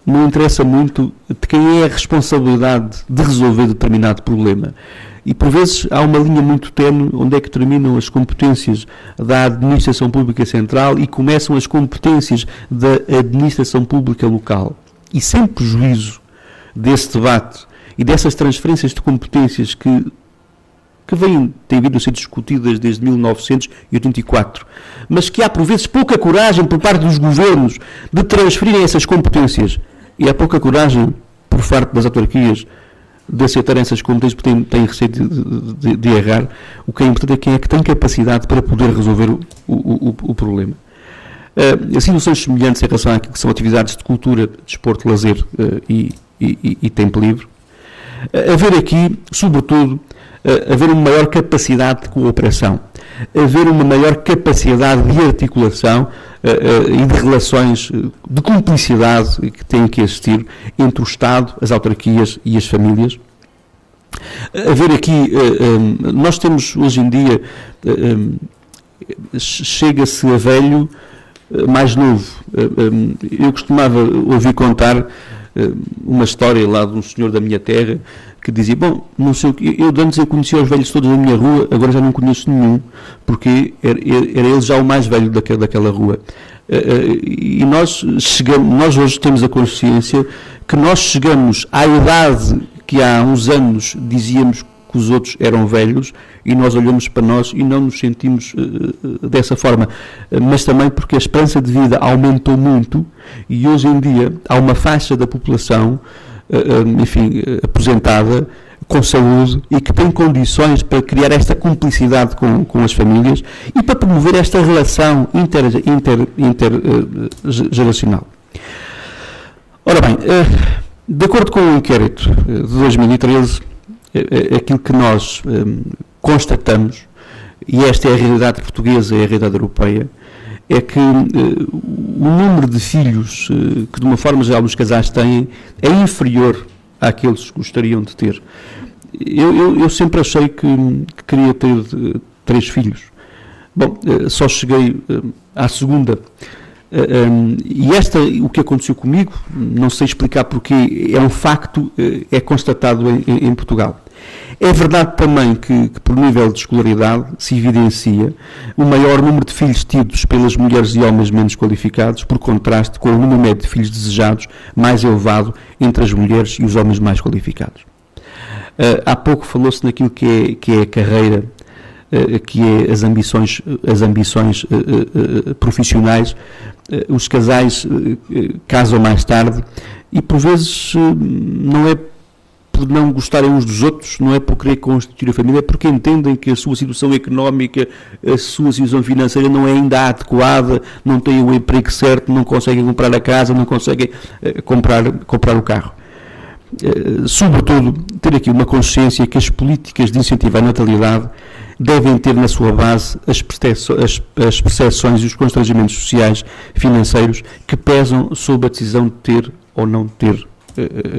não interessa muito de quem é a responsabilidade de resolver determinado problema. E, por vezes, há uma linha muito ténue onde é que terminam as competências da administração pública central e começam as competências da administração pública local. E sem prejuízo desse debate e dessas transferências de competências que têm vindo a ser discutidas desde 1984, mas que há, por vezes, pouca coragem por parte dos governos de transferirem essas competências, e há pouca coragem por parte das autarquias de aceitarem essas competências porque têm receio de errar. O que é importante é quem é que tem capacidade para poder resolver o problema. Situações semelhantes em relação àquilo que são atividades de cultura, desporto, lazer e tempo livre. Haver aqui, sobretudo, haver uma maior capacidade de cooperação, haver uma maior capacidade de articulação e de relações de cumplicidade que têm que existir entre o Estado, as autarquias e as famílias. Haver aqui, nós temos hoje em dia, chega-se a velho mais novo. Eu costumava ouvir contar uma história lá de um senhor da minha terra que dizia, bom, não sei o que, eu antes eu conhecia os velhos todos da minha rua, agora já não conheço nenhum, porque era ele já o mais velho daquela rua. E nós hoje temos a consciência que nós chegamos à idade que há uns anos dizíamos que os outros eram velhos, e nós olhamos para nós e não nos sentimos dessa forma, mas também porque a esperança de vida aumentou muito e hoje em dia há uma faixa da população aposentada, com saúde e que tem condições para criar esta cumplicidade com as famílias e para promover esta relação intergeracional. Ora bem, de acordo com o inquérito de 2013, aquilo que nós constatamos, e esta é a realidade portuguesa e a realidade europeia, é que o número de filhos que de uma forma geral os casais têm é inferior àqueles que gostariam de ter. Eu sempre achei que queria ter 3 filhos. Bom, só cheguei à segunda. E o que aconteceu comigo, não sei explicar porquê, é um facto, é constatado em Portugal. É verdade também que por nível de escolaridade se evidencia o maior número de filhos tidos pelas mulheres e homens menos qualificados, por contraste com o número médio de filhos desejados mais elevado entre as mulheres e os homens mais qualificados. Há pouco falou-se naquilo que é a carreira, que é as ambições profissionais. Os casais casam mais tarde e por vezes não é por não gostarem uns dos outros, não é por querer constituir a família, é porque entendem que a sua situação económica, a sua situação financeira não é ainda adequada, não têm o emprego certo, não conseguem comprar a casa, não conseguem comprar o carro. Sobretudo, ter aqui uma consciência que as políticas de incentivo à natalidade devem ter na sua base as percepções e os constrangimentos sociais, financeiros, que pesam sobre a decisão de ter ou não ter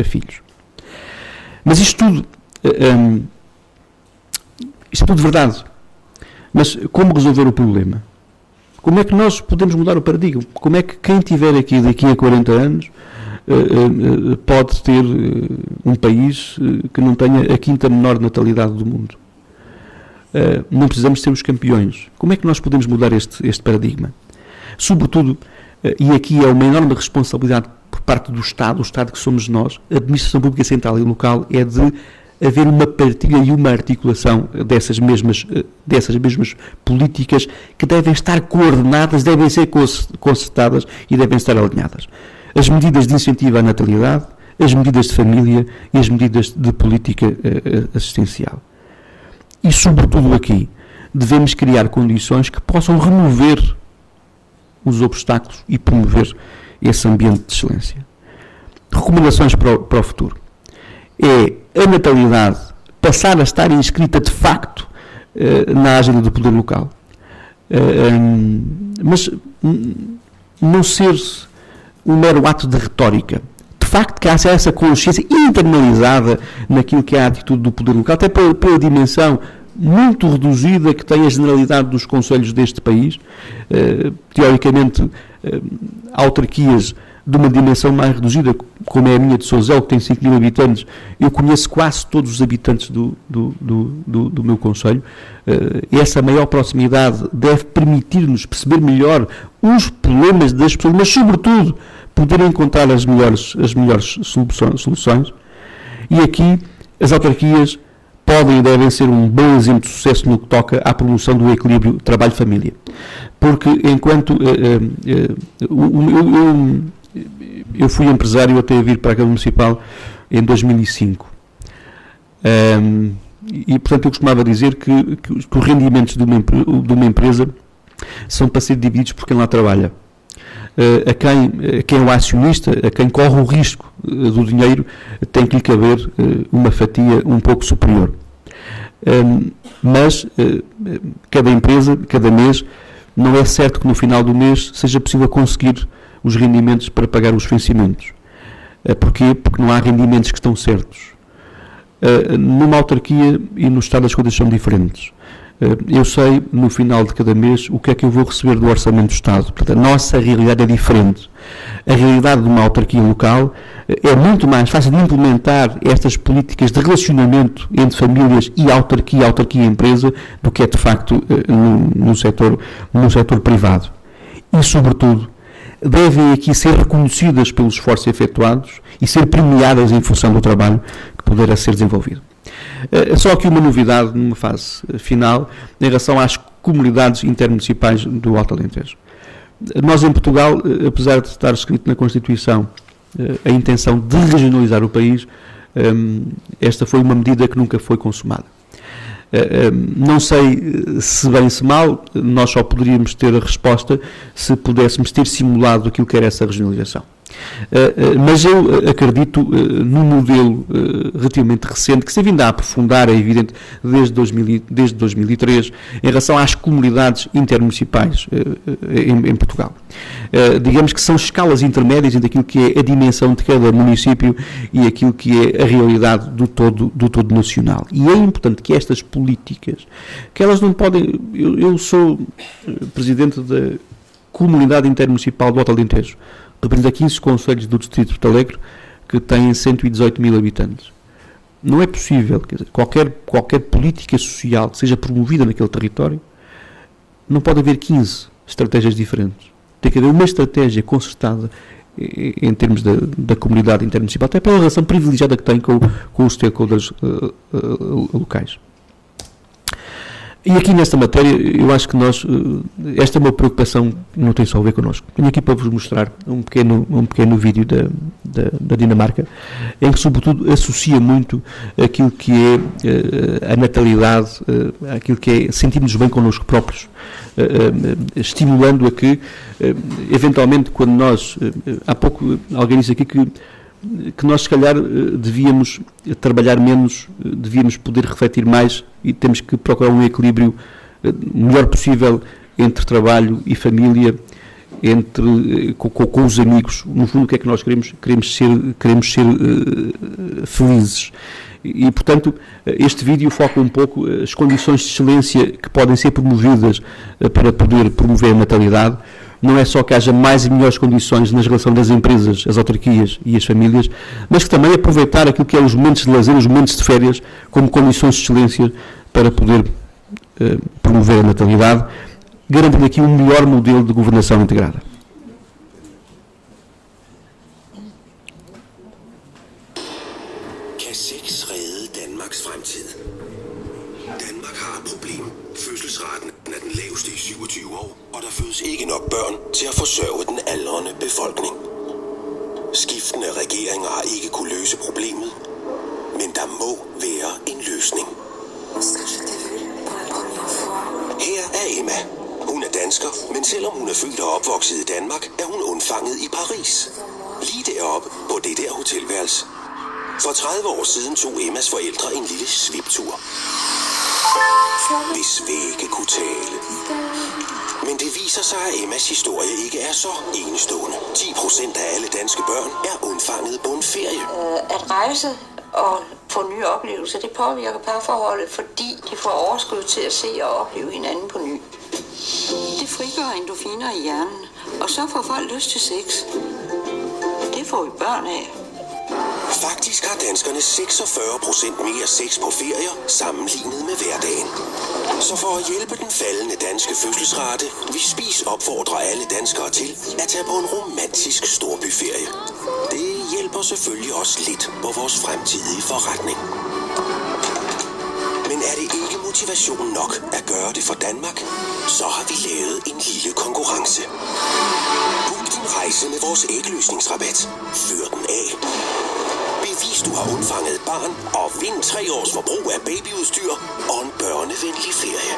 filhos. Mas isto tudo é verdade. Mas como resolver o problema? Como é que nós podemos mudar o paradigma? Como é que quem estiver aqui daqui a 40 anos pode ter um país que não tenha a quinta menor natalidade do mundo. Não precisamos ser os campeões. Como é que nós podemos mudar este paradigma? Sobretudo, e aqui é uma enorme responsabilidade por parte do Estado, o Estado que somos nós, a Administração Pública Central e Local, é de haver uma partilha e uma articulação dessas mesmas políticas que devem estar coordenadas, devem ser concertadas e devem estar alinhadas. As medidas de incentivo à natalidade, as medidas de família e as medidas de política assistencial. E, sobretudo aqui, devemos criar condições que possam remover os obstáculos e promover esse ambiente de excelência. Recomendações para o futuro. É a natalidade passar a estar inscrita de facto na agenda do poder local. Mas não ser um mero ato de retórica. De facto, que haja essa consciência internalizada naquilo que é a atitude do poder local, até pela dimensão muito reduzida que tem a generalidade dos concelhos deste país. Teoricamente, autarquias de uma dimensão mais reduzida, como é a minha de Sousel, que tem 5.000 habitantes, eu conheço quase todos os habitantes do meu concelho. Essa maior proximidade deve permitir-nos perceber melhor os problemas das pessoas, mas, sobretudo, poder encontrar as melhores soluções. E aqui, as autarquias podem e devem ser um bom exemplo de sucesso no que toca à promoção do equilíbrio trabalho-família. Porque, enquanto eu fui empresário até a vir para a Câmara Municipal em 2005. E, portanto, eu costumava dizer que os rendimentos de uma empresa são para ser divididos por quem lá trabalha. A quem é o acionista, a quem corre o risco do dinheiro, tem que lhe caber uma fatia um pouco superior. Mas cada empresa, cada mês, não é certo que no final do mês seja possível conseguir os rendimentos para pagar os vencimentos. Porquê? Porque não há rendimentos que estão certos. Numa autarquia e no Estado as coisas são diferentes. Eu sei, no final de cada mês, o que é que eu vou receber do Orçamento do Estado. Portanto, a nossa realidade é diferente. A realidade de uma autarquia local é muito mais fácil de implementar estas políticas de relacionamento entre famílias e autarquia e empresa do que é, de facto, no setor privado. E, sobretudo, devem aqui ser reconhecidas pelos esforços efetuados e ser premiadas em função do trabalho que poderá ser desenvolvido. Só aqui uma novidade numa fase final em relação às comunidades intermunicipais do Alto Alentejo. Nós em Portugal, apesar de estar escrito na Constituição a intenção de regionalizar o país, esta foi uma medida que nunca foi consumada. Não sei se bem se mal, nós só poderíamos ter a resposta se pudéssemos ter simulado aquilo que era essa regionalização. Mas eu acredito num modelo relativamente recente, que se vindo a aprofundar, é evidente, desde 2003, em relação às comunidades intermunicipais em Portugal. Digamos que são escalas intermédias entre aquilo que é a dimensão de cada município e aquilo que é a realidade do todo nacional. E é importante que estas políticas, que elas não podem... Eu sou presidente da Comunidade Intermunicipal do Alto Alentejo, representa 15 concelhos do Distrito de Porto Alegre que têm 118.000 habitantes. Não é possível, quer dizer, qualquer política social que seja promovida naquele território, não pode haver 15 estratégias diferentes. Tem que haver uma estratégia concertada em termos da comunidade intermunicipal, até pela relação privilegiada que tem com os stakeholders locais. E aqui nesta matéria, eu acho que esta é uma preocupação que não tem só a ver connosco. Venho aqui para vos mostrar um pequeno vídeo da Dinamarca, em que sobretudo associa muito aquilo que é a natalidade, aquilo que é sentirmos bem connosco próprios, estimulando a que, eventualmente, quando nós, há pouco alguém disse aqui que nós, se calhar, devíamos trabalhar menos, devíamos poder refletir mais e temos que procurar um equilíbrio melhor possível entre trabalho e família, com os amigos. No fundo, o que é que nós queremos? Queremos ser felizes. E, portanto, este vídeo foca um pouco as condições de excelência que podem ser promovidas para poder promover a natalidade, não é só que haja mais e melhores condições na relação das empresas, as autarquias e as famílias, mas que também aproveitar aquilo que é os momentos de lazer, os momentos de férias, como condições de excelência para poder promover a natalidade, garantindo aqui um melhor modelo de governação integrada. Kan sex redde Danmarks fremtid? Danmark har et problem. Fødselsraten er den laveste i 27 år, og der fødes ikke nok børn til at forsørge den aldrende befolkning. Skiftende regeringer har ikke kunne løse problemet, men der må være en løsning. Her er Emma. Hun er dansker, men selvom hun er født og opvokset i Danmark, er hun undfanget i Paris. Lige deroppe på det der hotelværelse. For 30 år siden tog Emmas forældre en lille sviptur. Hvis vægge kunne tale. Men det viser sig, at Emmas historie ikke er så enestående. 10% af alle danske børn er undfanget på en ferie. At rejse og få nye oplevelser, det påvirker parforholdet, fordi de får overskud til at se og opleve hinanden på ny. Det frigør endorfiner i hjernen, og så får folk lyst til sex. Det får vi børn af. Faktisk har danskerne 46% mere sex på ferier sammenlignet med hverdagen. Så for at hjælpe den faldende danske fødselsrate, vil Spis opfordre alle danskere til at tage på en romantisk storbyferie. Det hjælper selvfølgelig også lidt på vores fremtidige forretning. Men er det ikke motivation nok at gøre det for Danmark, så har vi lavet en lille konkurrence. Book din rejse med vores ægløsningsrabat. Fyr den af. Bevis du har undfanget et barn, og vind 3 års forbrug af babyudstyr og en børnevenlig ferie.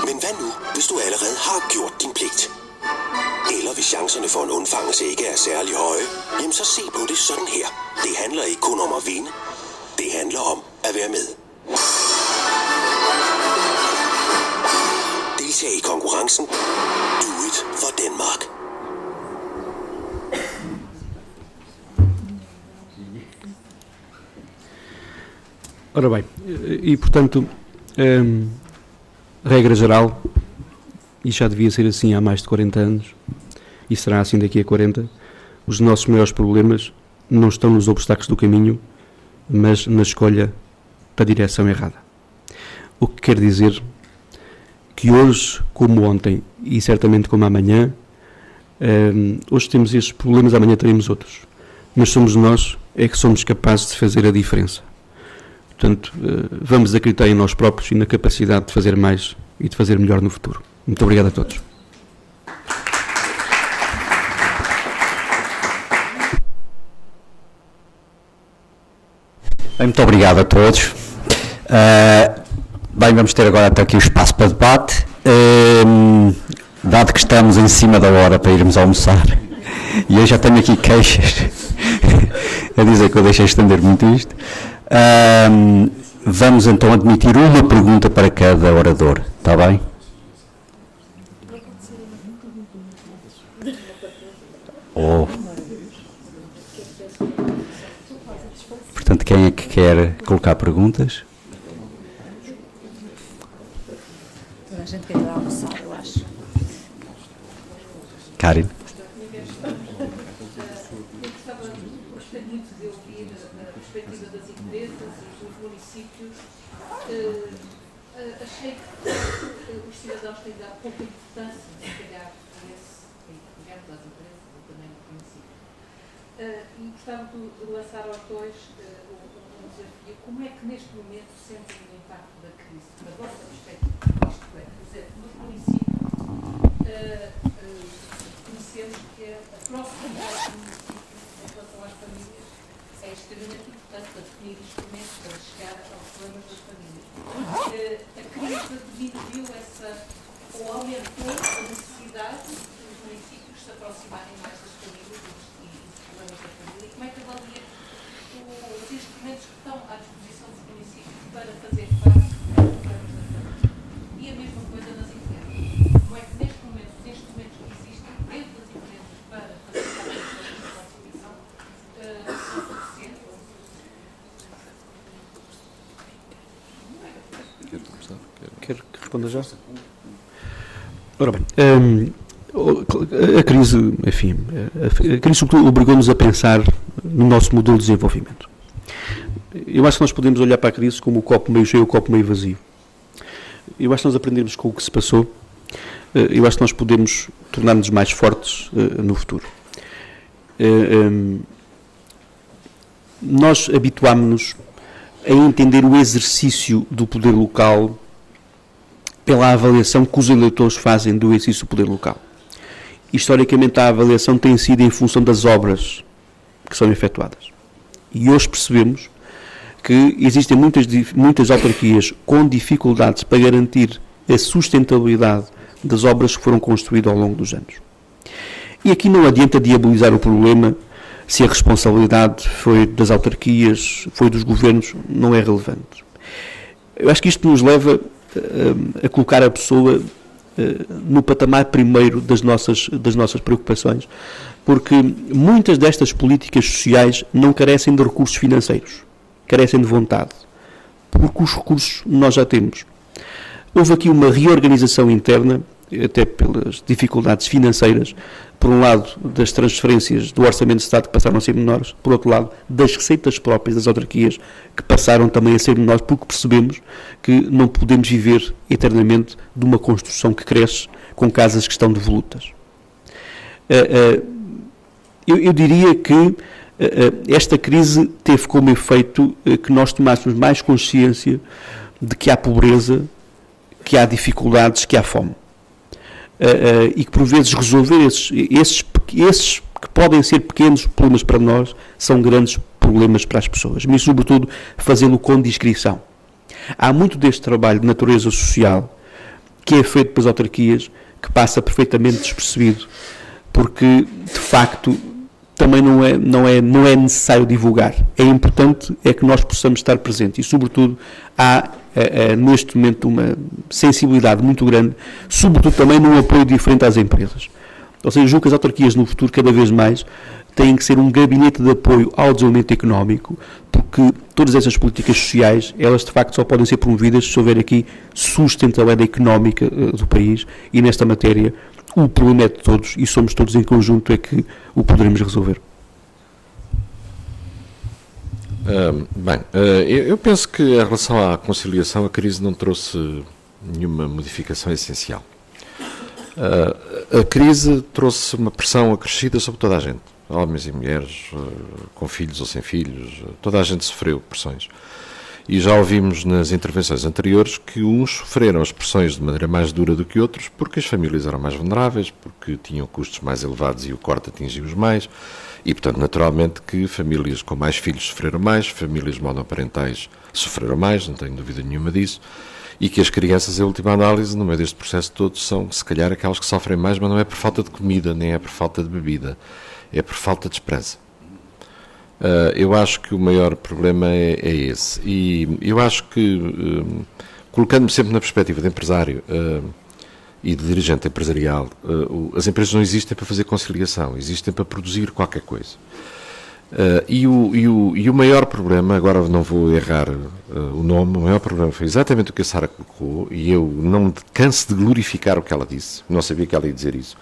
Men hvad nu, hvis du allerede har gjort din pligt? Eller hvis chancerne for en undfangelse ikke er særlig høje, jamen så se på det sådan her. Det handler ikke kun om at vinde. Det handler om at være med. Deltag i konkurrencen. Do it for Denmark. Ora bem, e portanto, regra geral, e já devia ser assim há mais de 40 anos, e será assim daqui a 40, os nossos maiores problemas não estão nos obstáculos do caminho, mas na escolha da direção errada. O que quer dizer que hoje, como ontem, e certamente como amanhã, hoje temos estes problemas, amanhã teremos outros. Mas somos nós é que somos capazes de fazer a diferença. Portanto, vamos acreditar em nós próprios e na capacidade de fazer mais e de fazer melhor no futuro. Muito obrigado a todos. Bem, muito obrigado a todos. Bem, vamos ter agora até aqui o espaço para debate. Dado que estamos em cima da hora para irmos almoçar, e eu já tenho aqui queixas a dizer que eu deixei estender muito isto, vamos então admitir uma pergunta para cada orador, está bem? Portanto, quem é que quer colocar perguntas? Toda a gente quer ir almoçar, eu acho. Karin. Achei que os cidadãos têm dado pouca importância, se calhar, a esse governo das empresas e também do município. E gostava de lançar aos dois um desafio. Como é que neste momento sentem o impacto da crise? Da vossa perspectiva, isto é, quer dizer, no município conhecemos que a proximidade do município em relação às famílias é extremamente importante para definir instrumentos para chegar aos problemas das famílias. A crise diminuiu ou aumentou a necessidade dos municípios se aproximarem mais das famílias e dos problemas da família. Como é que avalia os instrumentos que estão à disposição dos municípios para fazer face aos problemas da família? E a mesma coisa nas empresas. Como é que neste momento os instrumentos que existem dentro das empresas para fazer face à conciliação são suficientes? Quer que responda já? Ora bem, a crise, enfim, a crise sobretudo obrigou-nos a pensar no nosso modelo de desenvolvimento. Eu acho que nós podemos olhar para a crise como o copo meio cheio ou o copo meio vazio. Eu acho que nós aprendemos com o que se passou. Eu acho que nós podemos tornar-nos mais fortes no futuro. Nós habituámos-nos a entender o exercício do poder local pela avaliação que os eleitores fazem do exercício do poder local. Historicamente, a avaliação tem sido em função das obras que são efetuadas. E hoje percebemos que existem muitas autarquias com dificuldades para garantir a sustentabilidade das obras que foram construídas ao longo dos anos. E aqui não adianta diabolizar o problema se a responsabilidade foi das autarquias, foi dos governos, não é relevante. Eu acho que isto nos leva a colocar a pessoa no patamar primeiro das nossas preocupações, porque muitas destas políticas sociais não carecem de recursos financeiros, carecem de vontade, porque os recursos nós já temos. Houve aqui uma reorganização interna, até pelas dificuldades financeiras, por um lado das transferências do Orçamento de Estado que passaram a ser menores, por outro lado das receitas próprias das autarquias que passaram também a ser menores, porque percebemos que não podemos viver eternamente de uma construção que cresce com casas que estão devolutas. Eu diria que esta crise teve como efeito que nós tomássemos mais consciência de que há pobreza, que há dificuldades, que há fome. E que por vezes resolver esses que podem ser pequenos problemas para nós são grandes problemas para as pessoas, mas sobretudo fazê-lo com discrição. Há muito deste trabalho de natureza social que é feito pelas autarquias que passa perfeitamente despercebido, porque de facto também não é necessário divulgar. É importante que nós possamos estar presentes e sobretudo há neste momento uma sensibilidade muito grande, sobretudo também num apoio diferente às empresas. Ou seja, julgo que as autarquias no futuro cada vez mais têm que ser um gabinete de apoio ao desenvolvimento económico, porque todas essas políticas sociais, elas de facto só podem ser promovidas se houver aqui sustentabilidade económica do país, e nesta matéria o problema é de todos e somos todos em conjunto é que o poderemos resolver. Eu penso que em relação à conciliação a crise não trouxe nenhuma modificação essencial. A crise trouxe uma pressão acrescida sobre toda a gente, homens e mulheres, com filhos ou sem filhos, toda a gente sofreu pressões. E já ouvimos nas intervenções anteriores que uns sofreram as pressões de maneira mais dura do que outros, porque as famílias eram mais vulneráveis, porque tinham custos mais elevados e o corte atingiu-os mais. E, portanto, naturalmente que famílias com mais filhos sofreram mais, famílias monoparentais sofreram mais, não tenho dúvida nenhuma disso, e que as crianças, em última análise, no meio deste processo todo, são, se calhar, aquelas que sofrem mais, mas não é por falta de comida, nem é por falta de bebida, é por falta de esperança. Eu acho que o maior problema é esse. E eu acho que, colocando-me sempre na perspectiva de empresário e de dirigente empresarial, as empresas não existem para fazer conciliação, existem para produzir qualquer coisa. E o maior problema, agora não vou errar o nome, o maior problema foi exatamente o que a Sara colocou, e eu não me canso de glorificar o que ela disse, não sabia que ela ia dizer isso.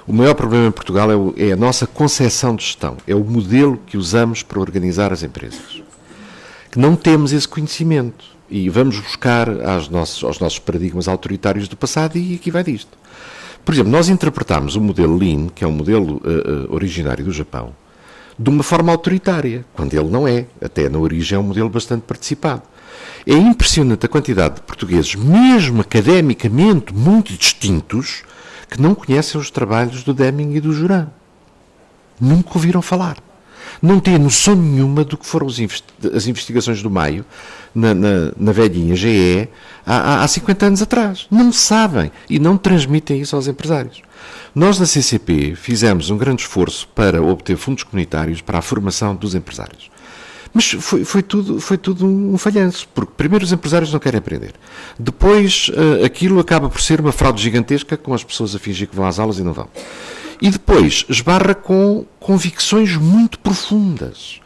O maior problema em Portugal é a nossa concepção de gestão, é o modelo que usamos para organizar as empresas. Que não temos esse conhecimento e vamos buscar aos nossos paradigmas autoritários do passado, e aqui vai disto. Por exemplo, nós interpretámos o modelo Lean, que é um modelo originário do Japão, de uma forma autoritária, quando ele não é. Até na origem é um modelo bastante participado. É impressionante a quantidade de portugueses, mesmo academicamente muito distintos, que não conhecem os trabalhos do Deming e do Juran. Nunca ouviram falar. Não têm noção nenhuma do que foram as investigações do Maio na velhinha GE há 50 anos atrás. Não sabem e não transmitem isso aos empresários. Nós, na CCP, fizemos um grande esforço para obter fundos comunitários para a formação dos empresários. Mas foi tudo um falhanço, porque primeiro os empresários não querem aprender. Depois aquilo acaba por ser uma fraude gigantesca, com as pessoas a fingir que vão às aulas e não vão. E depois esbarra com convicções muito profundas.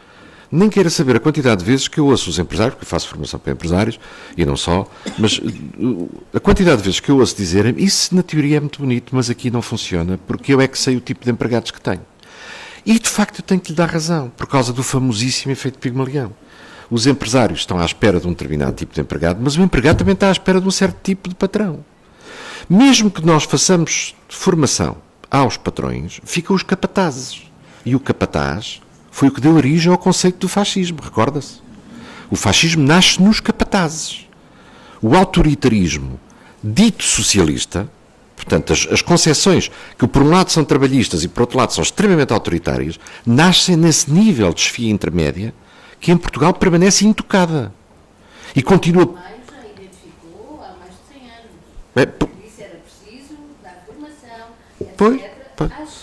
Nem queira saber a quantidade de vezes que eu ouço os empresários, porque eu faço formação para empresários, e não só, mas a quantidade de vezes que eu ouço dizerem, isso na teoria é muito bonito, mas aqui não funciona, porque eu é que sei o tipo de empregados que tenho. E, de facto, eu tenho que lhe dar razão, por causa do famosíssimo efeito Pigmalião. Os empresários estão à espera de um determinado tipo de empregado, mas o empregado também está à espera de um certo tipo de patrão. Mesmo que nós façamos formação aos patrões, ficam os capatazes. E o capataz foi o que deu origem ao conceito do fascismo, recorda-se? O fascismo nasce nos capatazes. O autoritarismo dito socialista, portanto, as concepções que por um lado são trabalhistas e por outro lado são extremamente autoritárias, nascem nesse nível de chefia intermédia que em Portugal permanece intocada. E continua... Já identificou há mais de 100 anos. Isso era preciso dar formação, etc.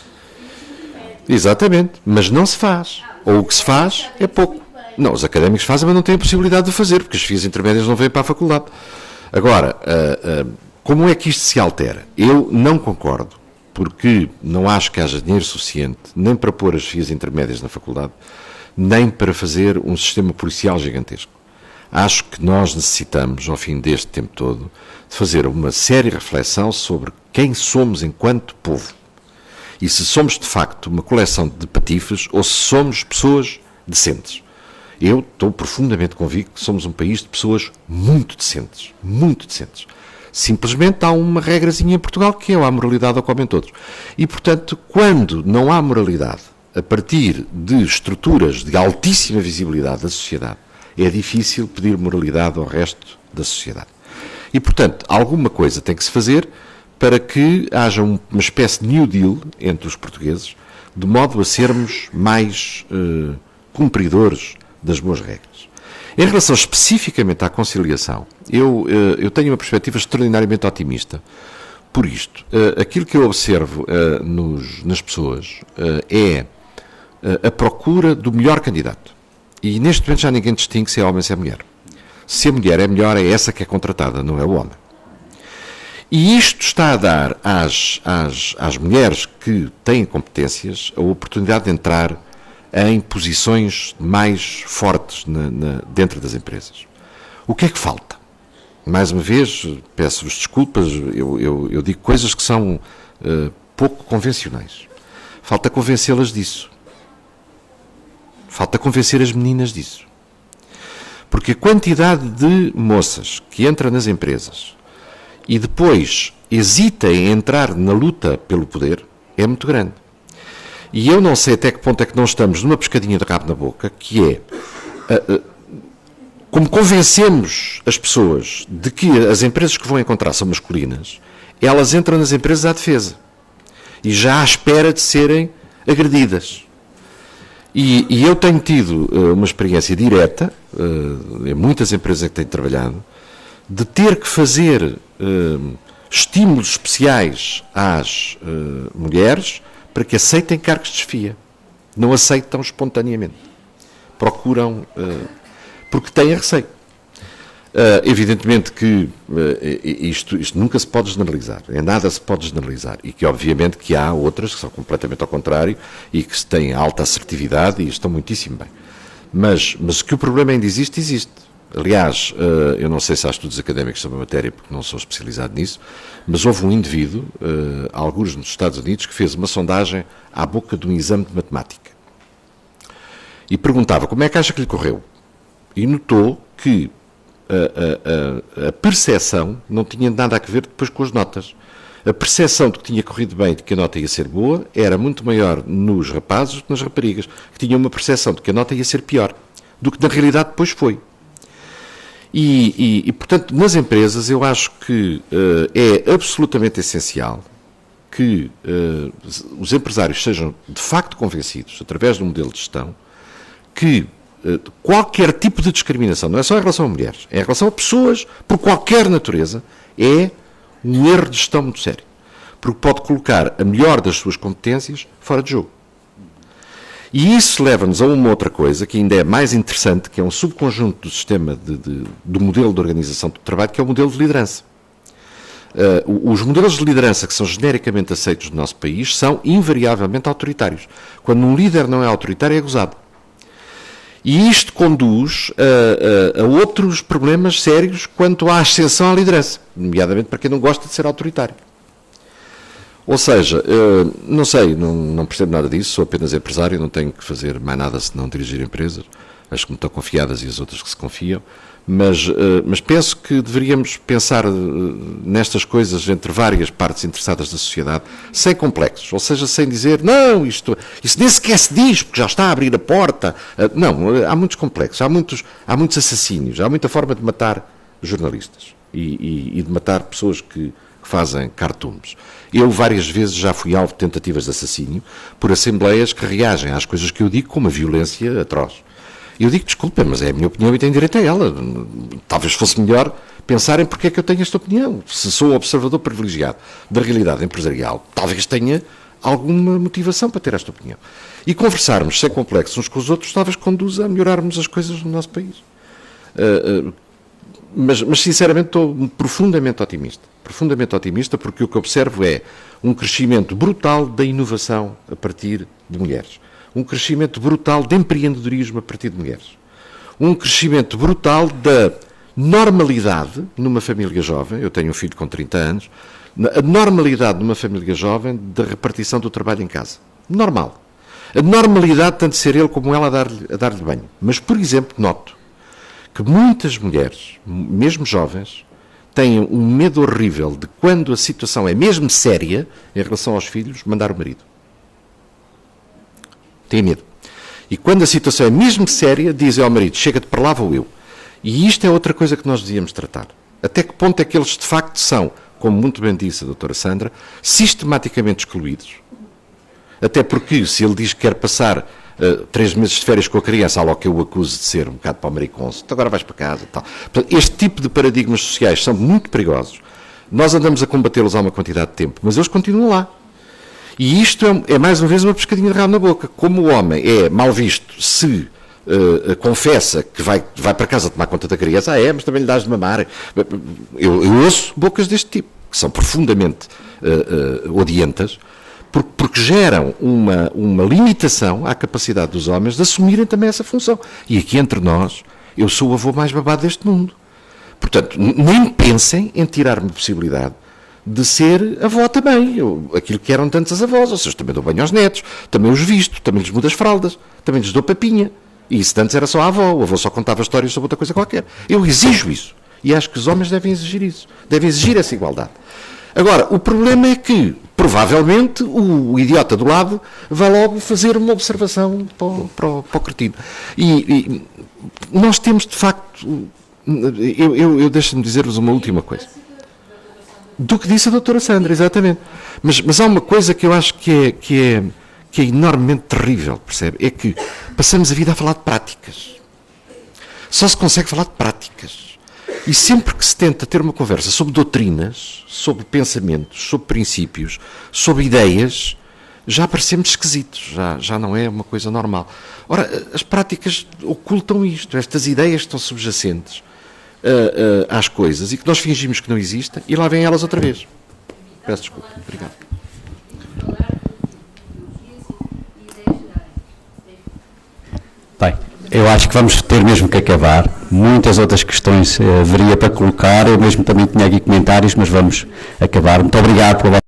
Exatamente, mas não se faz. Ou o que se faz é pouco. Não, os académicos fazem, mas não têm a possibilidade de fazer, porque as chefias intermédias não vêm para a faculdade. Agora, como é que isto se altera? Eu não concordo, porque não acho que haja dinheiro suficiente nem para pôr as chefias intermédias na faculdade, nem para fazer um sistema policial gigantesco. Acho que nós necessitamos, ao fim deste tempo todo, de fazer uma séria reflexão sobre quem somos enquanto povo. E se somos, de facto, uma coleção de patifes ou se somos pessoas decentes. Eu estou profundamente convicto que somos um país de pessoas muito decentes. Muito decentes. Simplesmente há uma regrazinha em Portugal que é a moralidade ao comem todos. E, portanto, quando não há moralidade a partir de estruturas de altíssima visibilidade da sociedade, é difícil pedir moralidade ao resto da sociedade. E, portanto, alguma coisa tem que se fazer para que haja uma espécie de New Deal entre os portugueses, de modo a sermos mais cumpridores das boas regras. Em relação especificamente à conciliação, eu tenho uma perspectiva extraordinariamente otimista por isto. Aquilo que eu observo nas pessoas é a procura do melhor candidato. E neste momento já ninguém distingue se é homem ou se é mulher. Se a mulher é melhor, é essa que é contratada, não é o homem. E isto está a dar às mulheres que têm competências a oportunidade de entrar em posições mais fortes dentro das empresas. O que é que falta? Mais uma vez, peço-vos desculpas, eu digo coisas que são pouco convencionais. Falta convencê-las disso. Falta convencer as meninas disso. Porque a quantidade de moças que entram nas empresas e depois hesita em entrar na luta pelo poder é muito grande. E eu não sei até que ponto é que não estamos numa pescadinha de rabo na boca, que é como convencemos as pessoas de que as empresas que vão encontrar são masculinas, elas entram nas empresas à defesa e já à espera de serem agredidas. E eu tenho tido uma experiência direta, em muitas empresas em que tenho trabalhado, de ter que fazer estímulos especiais às mulheres para que aceitem cargos de chefia. Não aceitam espontaneamente. Procuram, porque têm receio. Evidentemente que isto nunca se pode generalizar, em nada se pode generalizar, e que obviamente que há outras que são completamente ao contrário e que têm alta assertividade e estão muitíssimo bem. Mas que o problema ainda existe, existe. Aliás, eu não sei se há estudos académicos sobre a matéria, porque não sou especializado nisso, mas houve um indivíduo, alguns nos Estados Unidos, que fez uma sondagem à boca de um exame de matemática. E perguntava como é que acha que lhe correu. E notou que a percepção não tinha nada a ver depois com as notas. A percepção de que tinha corrido bem, de que a nota ia ser boa, era muito maior nos rapazes do que nas raparigas, que tinham uma percepção de que a nota ia ser pior, do que na realidade depois foi. E portanto, nas empresas, eu acho que é absolutamente essencial que os empresários sejam de facto convencidos, através de um modelo de gestão, que qualquer tipo de discriminação, não é só em relação a mulheres, é em relação a pessoas, por qualquer natureza, é um erro de gestão muito sério. Porque pode colocar a melhor das suas competências fora de jogo. E isso leva-nos a uma outra coisa, que ainda é mais interessante, que é um subconjunto do sistema, do modelo de organização do trabalho, que é o modelo de liderança. Os modelos de liderança que são genericamente aceitos no nosso país são invariavelmente autoritários. Quando um líder não é autoritário, é gozado. E isto conduz a outros problemas sérios quanto à ascensão à liderança, nomeadamente para quem não gosta de ser autoritário. Ou seja, não sei, não percebo nada disso, sou apenas empresário, não tenho que fazer mais nada senão dirigir empresas, as que me estão confiadas e as outras que se confiam, mas penso que deveríamos pensar nestas coisas entre várias partes interessadas da sociedade, sem complexos, ou seja, sem dizer, não, isso nem sequer se diz, porque já está a abrir a porta. Não, há muitos complexos, há muitos assassínios, há muita forma de matar jornalistas e de matar pessoas que fazem cartoons. Eu várias vezes já fui alvo de tentativas de assassínio por assembleias que reagem às coisas que eu digo com uma violência atroz. Eu digo, desculpa, mas é a minha opinião e tenho direito a ela. Talvez fosse melhor pensarem porque é que eu tenho esta opinião. Se sou observador privilegiado da realidade empresarial, talvez tenha alguma motivação para ter esta opinião. E conversarmos sem complexos uns com os outros talvez conduza a melhorarmos as coisas no nosso país. Mas sinceramente estou profundamente otimista, porque o que observo é um crescimento brutal da inovação a partir de mulheres, um crescimento brutal de empreendedorismo a partir de mulheres, um crescimento brutal da normalidade numa família jovem. Eu tenho um filho com 30 anos, a normalidade numa família jovem da repartição do trabalho em casa, normal, a normalidade tanto de ser ele como ela a dar-lhe banho. Mas, por exemplo, noto que muitas mulheres, mesmo jovens, têm um medo horrível de, quando a situação é mesmo séria em relação aos filhos, mandar o marido. Têm medo. E quando a situação é mesmo séria, dizem ao marido, chega-te para lá, vou eu. E isto é outra coisa que nós devíamos tratar. Até que ponto é que eles de facto são, como muito bem disse a doutora Sandra, sistematicamente excluídos. Até porque, se ele diz que quer passar 3 meses de férias com a criança, algo que eu o acuso de ser um bocado palmariconso, então agora vais para casa e tal. Portanto, este tipo de paradigmas sociais são muito perigosos. Nós andamos a combatê-los há uma quantidade de tempo, mas eles continuam lá. E isto é mais uma vez uma pescadinha de rabo na boca. Como o homem é mal visto se confessa que vai para casa tomar conta da criança, mas também lhe dás de mamar. Eu ouço bocas deste tipo, que são profundamente odiantas, porque geram uma limitação à capacidade dos homens de assumirem também essa função. E aqui entre nós, eu sou o avô mais babado deste mundo. Portanto, nem pensem em tirar-me a possibilidade de ser avó também. Aquilo que eram tantas avós, ou seja, também dou banho aos netos, também os visto, também lhes mudo as fraldas, também lhes dou papinha. E isso antes era só a avó, o avô só contava histórias sobre outra coisa qualquer. Eu exijo isso. E acho que os homens devem exigir isso. Devem exigir essa igualdade. Agora, o problema é que, provavelmente, o idiota do lado vai logo fazer uma observação para o cretino. E nós temos, de facto... Eu deixo-me dizer-vos uma última coisa. Do que disse a doutora Sandra, exatamente. Mas há uma coisa que eu acho que é enormemente terrível, percebe? É que passamos a vida a falar de práticas. Só se consegue falar de práticas. E sempre que se tenta ter uma conversa sobre doutrinas, sobre pensamentos, sobre princípios, sobre ideias, já parecemos esquisitos, já não é uma coisa normal. Ora, as práticas ocultam isto, estas ideias que estão subjacentes às coisas e que nós fingimos que não existem, e lá vêm elas outra vez. Peço desculpa. Obrigado. Bem, eu acho que vamos ter mesmo que acabar. Muitas outras questões haveria para colocar. Eu mesmo também tinha aqui comentários, mas vamos acabar. Muito obrigado pela